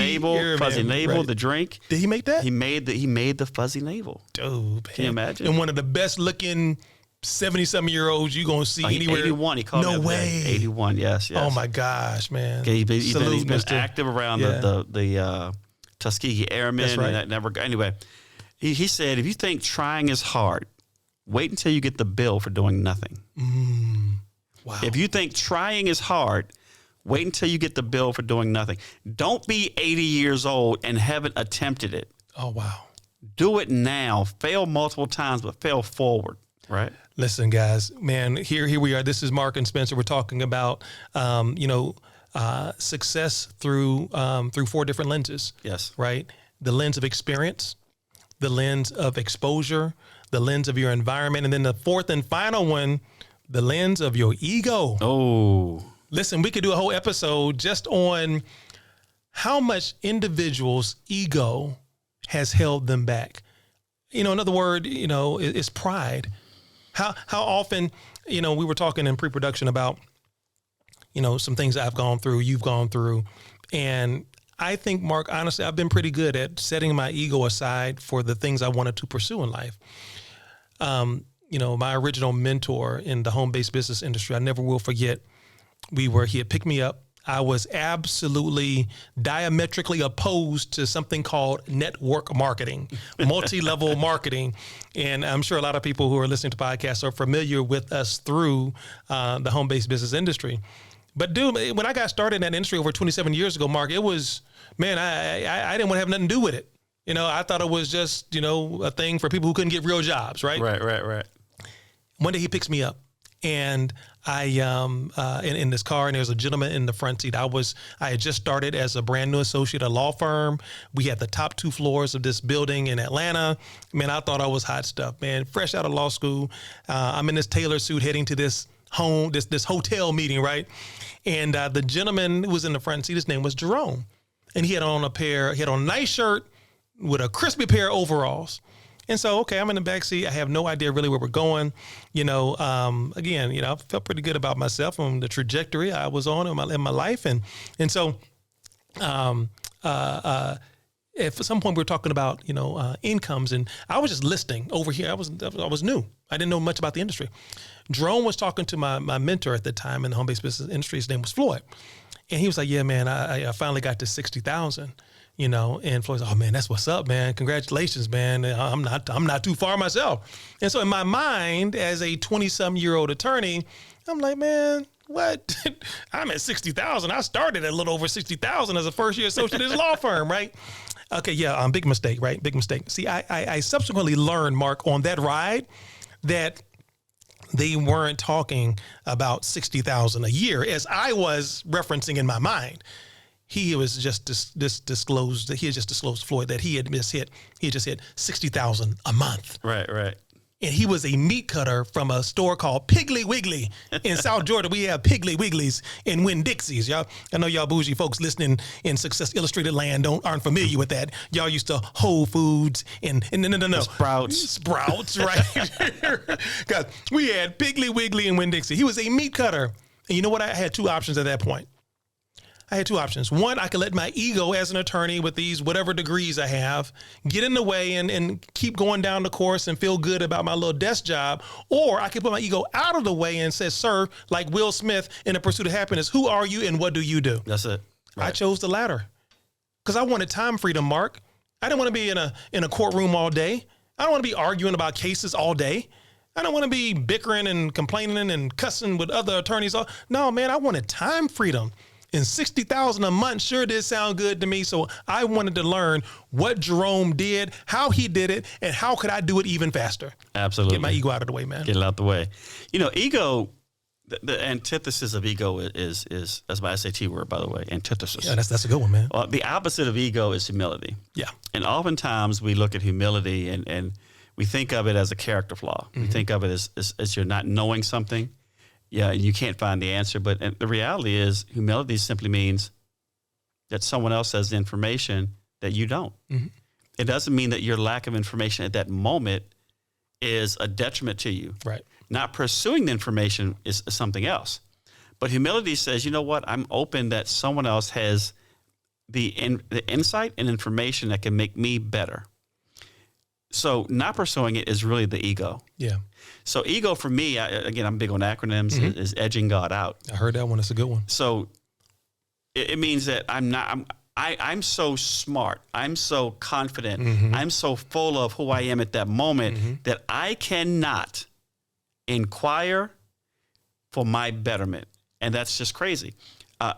navel, the drink. Did he make that? He made the fuzzy navel. Oh, can you imagine? And one of the best looking 70-something-year-olds you're going to see anywhere. 81, he called me. No way. 81, yes. Oh, my gosh, man. Okay, he's been active around the Tuskegee Airmen. That's right. And anyway, he said, if you think trying is hard, wait until you get the bill for doing nothing. Wow. If you think trying is hard, wait until you get the bill for doing nothing. Don't be 80 years old and haven't attempted it. Oh, wow. Do it now. Fail multiple times, but fail forward. Right. Listen, guys, man, here we are. This is Mark and Spencer. We're talking about, success through 4 different lenses. Yes. Right. The lens of experience, the lens of exposure, the lens of your environment, and then the 4th and final one, the lens of your ego. Oh. Listen, we could do a whole episode just on how much individuals' ego has held them back. Another word, is pride. How often, we were talking in pre-production about, some things I've gone through, you've gone through. And I think, Mark, honestly, I've been pretty good at setting my ego aside for the things I wanted to pursue in life. My original mentor in the home-based business industry, I never will forget, he had picked me up. I was absolutely diametrically opposed to something called network marketing, multi-level marketing. And I'm sure a lot of people who are listening to podcasts are familiar with us through the home-based business industry. But dude, when I got started in that industry over 27 years ago, Mark, it was, man, I didn't want to have nothing to do with it. I thought it was just, a thing for people who couldn't get real jobs, right? Right. One day he picks me up. And I in this car, and there's a gentleman in the front seat. I had just started as a brand new associate at a law firm. We had the top 2 floors of this building in Atlanta. Man, I thought I was hot stuff, man. Fresh out of law school. I'm in this tailor suit heading to this hotel meeting, right? And the gentleman who was in the front seat, his name was Jerome. And he had on a nice shirt with a crispy pair of overalls. And so, okay, I'm in the back seat. I have no idea really where we're going. I felt pretty good about myself and the trajectory I was on in my life. And so, at some point we were talking about, incomes, and I was just listening over here. I was new. I didn't know much about the industry. Jerome was talking to my mentor at the time in the home-based business industry. His name was Floyd. And he was like, yeah, man, I finally got to 60,000. And Floyd's like, oh man, that's what's up, man. Congratulations, man. I'm not too far myself. And so in my mind, as a 20-some-year-old attorney, I'm like, man, what? I'm at 60,000. I started at a little over 60,000 as a first-year associate at his law firm, right? Okay, yeah, big mistake, right? Big mistake. See, I subsequently learned, Mark, on that ride that they weren't talking about 60,000 a year as I was referencing in my mind. He was just disclosed. He had just disclosed Floyd that he had just hit 60,000 a month. Right. And he was a meat cutter from a store called Piggly Wiggly in South Georgia. We have Piggly Wigglies and Winn-Dixie's. Y'all, I know y'all bougie folks listening in Success Illustrated land aren't familiar with that. Y'all used to Whole Foods and no. Sprouts, right? Because we had Piggly Wiggly and Winn-Dixie. He was a meat cutter. And you know what? I had 2 options at that point. I had 2 options. One, I could let my ego as an attorney with these whatever degrees I have get in the way and keep going down the course and feel good about my little desk job. Or I could put my ego out of the way and say, sir, like Will Smith in The Pursuit of Happiness, who are you and what do you do? That's it. Right. I chose the latter because I wanted time freedom, Mark. I didn't want to be in a courtroom all day. I don't want to be arguing about cases all day. I don't want to be bickering and complaining and cussing with other attorneys. No, man, I wanted time freedom. and $60,000 a month sure did sound good to me. So I wanted to learn what Jerome did, how he did it, and how could I do it even faster. Absolutely. Get my ego out of the way, man. Get it out the way. Ego, the antithesis of ego is that's my SAT word, by the way, antithesis. Yeah, that's a good one, man. The opposite of ego is humility. Yeah. And oftentimes we look at humility and we think of it as a character flaw. We think of it as you're not knowing something. Yeah, and you can't find the answer. But the reality is humility simply means that someone else has the information that you don't. It doesn't mean that your lack of information at that moment is a detriment to you. Right. Not pursuing the information is something else. But humility says, you know what? I'm open that someone else has the insight and information that can make me better. So not pursuing it is really the ego. Yeah. So ego for me, again, I'm big on acronyms, is edging God out. I heard that one. It's a good one. So it means that I'm so smart. I'm so confident. I'm so full of who I am at that moment that I cannot inquire for my betterment. And that's just crazy. I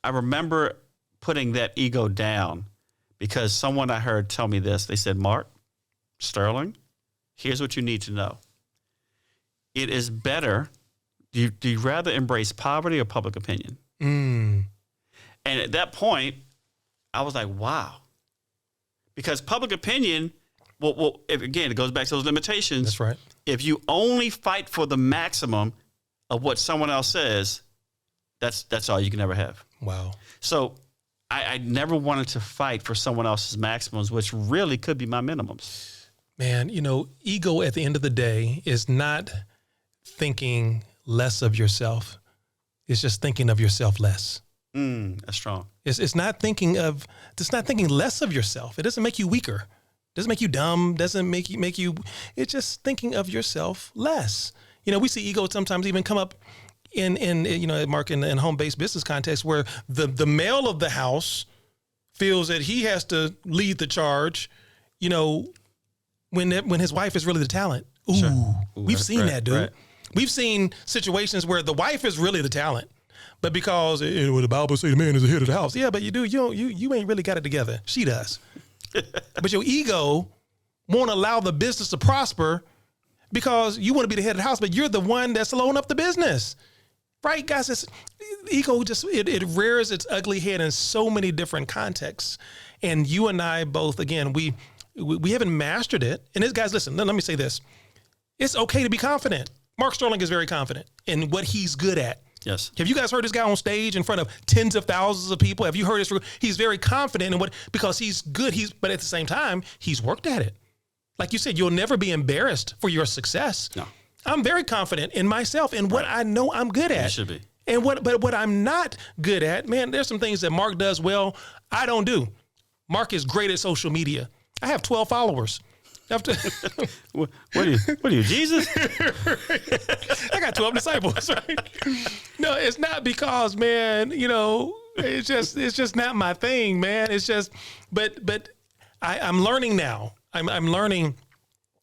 remember putting that ego down because someone I heard tell me this. They said, Mark Sterling, here's what you need to know. It is better. Do you rather embrace poverty or public opinion? And at that point, I was like, wow. Because public opinion, well, again, it goes back to those limitations. That's right. If you only fight for the maximum of what someone else says, that's all you can ever have. Wow. So I never wanted to fight for someone else's maximums, which really could be my minimums. Man, ego at the end of the day is not thinking less of yourself. It's just thinking of yourself less. That's strong. It's not thinking less of yourself. It doesn't make you weaker. It doesn't make you dumb. Doesn't make you. It's just thinking of yourself less. We see ego sometimes even come up in Mark, in home-based business context where the male of the house feels that he has to lead the charge, when his wife is really the talent. Ooh, Sure. Ooh, we've seen right, that, dude. right. We've seen situations where the wife is really the talent, but because the Bible says the man is the head of the house. Yeah, but you ain't really got it together. She does. But your ego won't allow the business to prosper because you want to be the head of the house, but you're the one that's loading up the business. Right, guys? Ego it rears its ugly head in so many different contexts. And you and I both, again, we haven't mastered it. And guys, listen, let me say this. It's okay to be confident. Mark Sterling is very confident in what he's good at. Yes. Have you guys heard this guy on stage in front of tens of thousands of people? Have you heard this? He's very confident in because he's good. But at the same time, he's worked at it. Like you said, you'll never be embarrassed for your success. No. I'm very confident in myself and what I know I'm good at. You should be. And what I'm not good at, man, there's some things that Mark does well, I don't do. Mark is great at social media. I have 12 followers. What are you, Jesus? I got 12 disciples, right? No, it's not because, man, it's just not my thing, man. It's just, but I'm learning now. I'm learning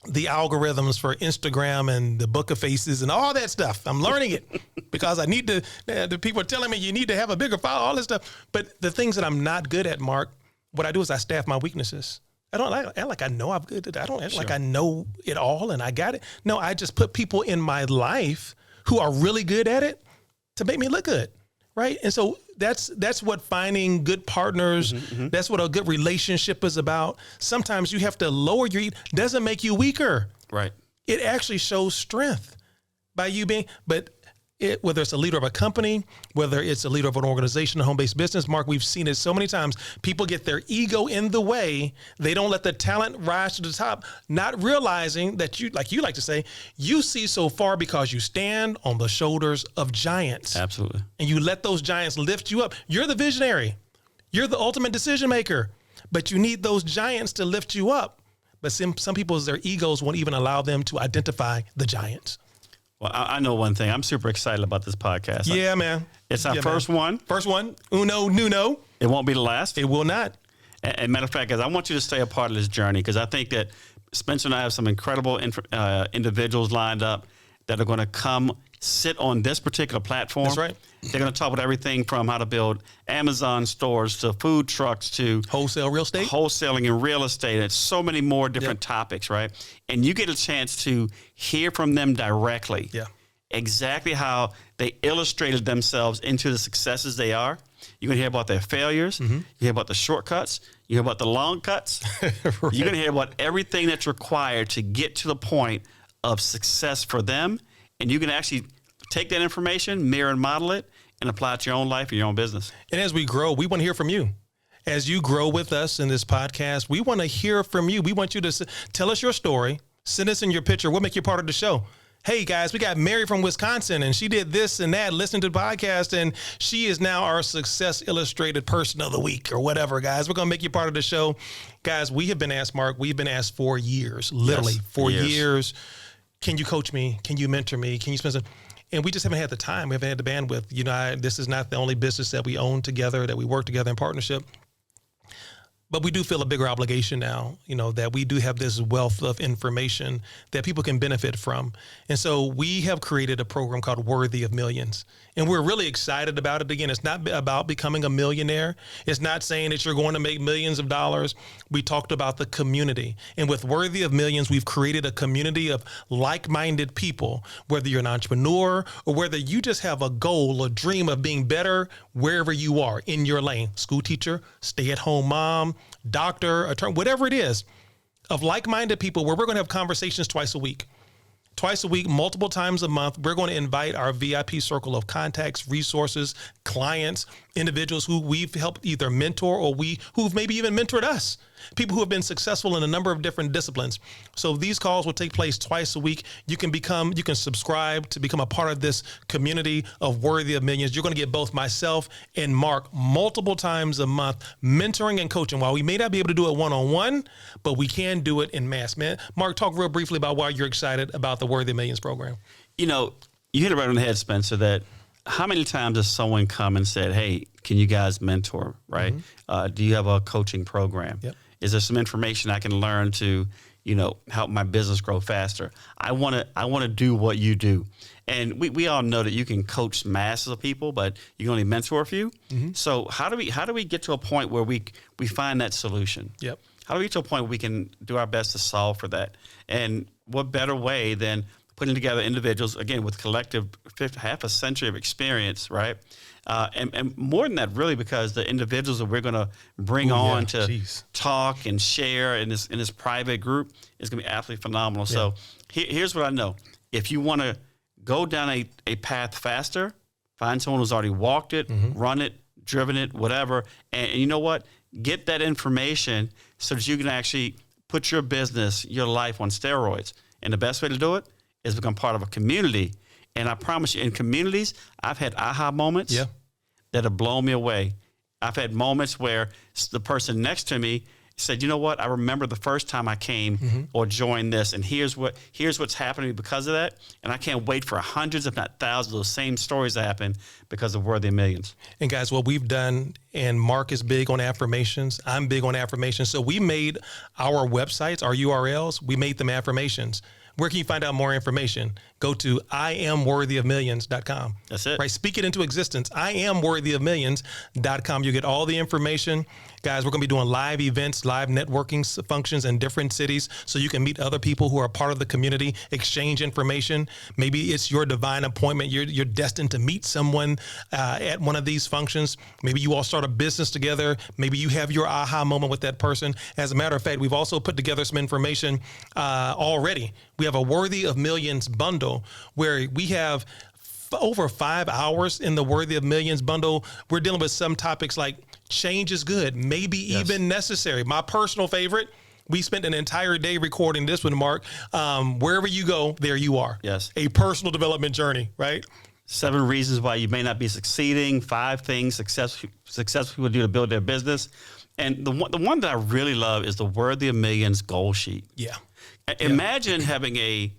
the algorithms for Instagram and the book of faces and all that stuff. I'm learning it because I need to, the people are telling me you need to have a bigger follow, all this stuff. But the things that I'm not good at, Mark, what I do is I staff my weaknesses. I don't act like I know I'm good at it. I don't act like I know it all and I got it. No, I just put people in my life who are really good at it to make me look good. Right. And so that's what finding good partners, that's what a good relationship is about. Sometimes you have to lower your ego. Doesn't make you weaker. Right. It actually shows strength by you being, whether it's a leader of a company, whether it's a leader of an organization, a home-based business, Mark, we've seen it so many times. People get their ego in the way. They don't let the talent rise to the top, not realizing that you, like you like to say, you see so far because you stand on the shoulders of giants. Absolutely. And you let those giants lift you up. You're the visionary. You're the ultimate decision maker. But you need those giants to lift you up. But some people's, their egos won't even allow them to identify the giants. Well, I know one thing. I'm super excited about this podcast. Yeah, man. It's our first one. First one. Uno, nuno. It won't be the last. It will not. And matter of fact, guys, I want you to stay a part of this journey because I think that Spencer and I have some incredible individuals lined up that are going to come sit on this particular platform. That's right. They're going to talk about everything from how to build Amazon stores to food trucks to Wholesale real estate. wholesaling and real estate. It's so many more different topics, right? And you get a chance to hear from them directly. Yeah. Exactly how they illustrated themselves into the successes they are. You're going to hear about their failures. You hear about the shortcuts. You hear about the long cuts. Right. You're going to hear about everything that's required to get to the point of success for them. And you can actually take that information, mirror and model it, and apply it to your own life and your own business. And as we grow, we want to hear from you. As you grow with us in this podcast, we want to hear from you. We want you to tell us your story. Send us in your picture. We'll make you part of the show. Hey, guys, we got Mary from Wisconsin, and she did this and that, listened to the podcast, and she is now our Success Illustrated Person of the Week or whatever, guys. We're going to make you part of the show. Guys, we have been asked, Mark, we've been asked for years, literally for years. Can you coach me? Can you mentor me? Can you spend some? And we just haven't had the time. We haven't had the bandwidth. You know, this is not the only business that we own together, that we work together in partnership. But we do feel a bigger obligation now, you know, that we do have this wealth of information that people can benefit from. And so we have created a program called Worthy of Millions. And we're really excited about it. Again, it's not about becoming a millionaire. It's not saying that you're going to make millions of dollars. We talked about the community. And with Worthy of Millions, we've created a community of like-minded people, whether you're an entrepreneur or whether you just have a goal, a dream of being better wherever you are in your lane. School teacher, stay-at-home mom, doctor, attorney, whatever it is, of like-minded people where we're going to have conversations twice a week, multiple times a month. We're going to invite our VIP circle of contacts, resources, clients, individuals who we've helped either mentor or who've maybe even mentored us, people who have been successful in a number of different disciplines. So these calls will take place twice a week. You can subscribe to become a part of this community of Worthy of Millions. You're going to get both myself and Mark multiple times a month, mentoring and coaching. While we may not be able to do it one-on-one, but we can do it in mass. Man, Mark, talk real briefly about why you're excited about the Worthy of Millions program. You know, you hit it right on the head, Spencer, that how many times has someone come and said, hey, can you guys mentor, right? Do you have a coaching program? Yep. Is there some information I can learn to, you know, help my business grow faster? I want to do what you do. And we all know that you can coach masses of people, but you can only mentor a few. So how do we get to a point where we find that solution? Yep. How do we get to a point where we can do our best to solve for that? And what better way than putting together individuals, again, with collective half a century of experience, right? And more than that, really, because the individuals that we're going to bring on to talk and share in this private group is going to be absolutely phenomenal. Yeah. So here's what I know. If you want to go down a path faster, find someone who's already walked it, run it, driven it, whatever, and you know what? Get that information so that you can actually put your business, your life on steroids. And the best way to do it is become part of a community. And I promise you, in communities, I've had aha moments that have blown me away. I've had moments where the person next to me said, you know what, I remember the first time I came or joined this, and here's what's happening because of that. And I can't wait for hundreds, if not thousands, of those same stories to happen because of Worthy of Millions. And guys, what we've done, and Mark is big on affirmations, I'm big on affirmations. So we made our websites, our URLs, we made them affirmations. Where can you find out more information? Go to IamWorthyOfMillions.com. That's it. Right? Speak it into existence. IamWorthyOfMillions.com. You get all the information. Guys, we're going to be doing live events, live networking functions in different cities so you can meet other people who are part of the community, exchange information. Maybe it's your divine appointment. You're destined to meet someone at one of these functions. Maybe you all start a business together. Maybe you have your aha moment with that person. As a matter of fact, we've also put together some information already. We have a Worthy of Millions bundle where we have over 5 hours in the Worthy of Millions bundle. We're dealing with some topics like change is good, maybe even necessary. My personal favorite, we spent an entire day recording this one, Mark. Wherever you go, there you are. Yes. A personal development journey, right? 7 reasons why you may not be succeeding, 5 things successful people do to build their business. And the one that I really love is the Worthy of Millions goal sheet. Yeah. Imagine having a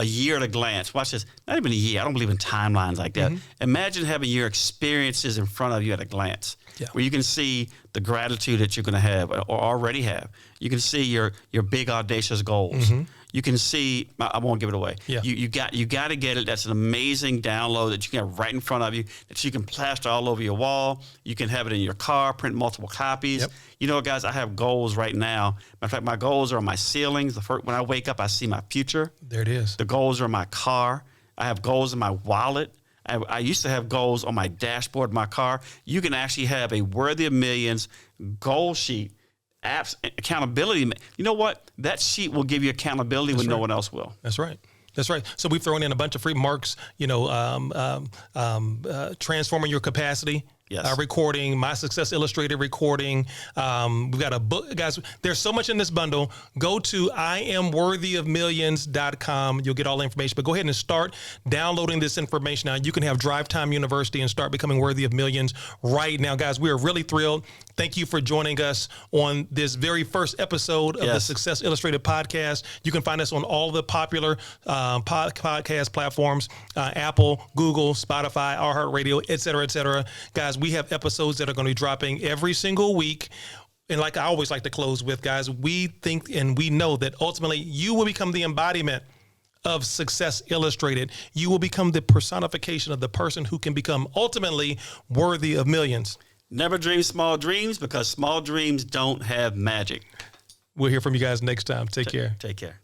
year at a glance. Watch this. Not even a year. I don't believe in timelines like that. Imagine having your experiences in front of you at a glance. Yeah. where you can see the gratitude that you're going to have or already have. You can see your big audacious goals. You can see. I won't give it away. Yeah. You got to get it. That's an amazing download that you can have right in front of you, that you can plaster all over your wall. You can have it in your car, print multiple copies. Yep. You know, guys, I have goals right now. Matter of fact, my goals are on my ceilings. When I wake up, I see my future. There it is. The goals are in my car. I have goals in my wallet. I used to have goals on my dashboard of my car. You can actually have a Worthy of Millions goal sheet, apps, accountability. You know what? That sheet will give you accountability when no one else will. That's right. That's right. So we've thrown in a bunch of free Mark's, transforming your capacity. Yes. Recording, My Success Illustrated recording. We've got a book, guys. There's so much in this bundle. Go to IamWorthyOfMillions.com. You'll get all the information. But go ahead and start downloading this information now. You can have Drive Time University and start becoming worthy of millions right now, guys. We are really thrilled. Thank you for joining us on this very first episode of the Success Illustrated podcast. You can find us on all the popular podcast platforms: Apple, Google, Spotify, iHeartRadio, et cetera, et cetera. Guys, we have episodes that are going to be dropping every single week. And like I always like to close with, guys, we think and we know that ultimately you will become the embodiment of Success Illustrated. You will become the personification of the person who can become ultimately worthy of millions. Never dream small dreams, because small dreams don't have magic. We'll hear from you guys next time. Take care. Take care.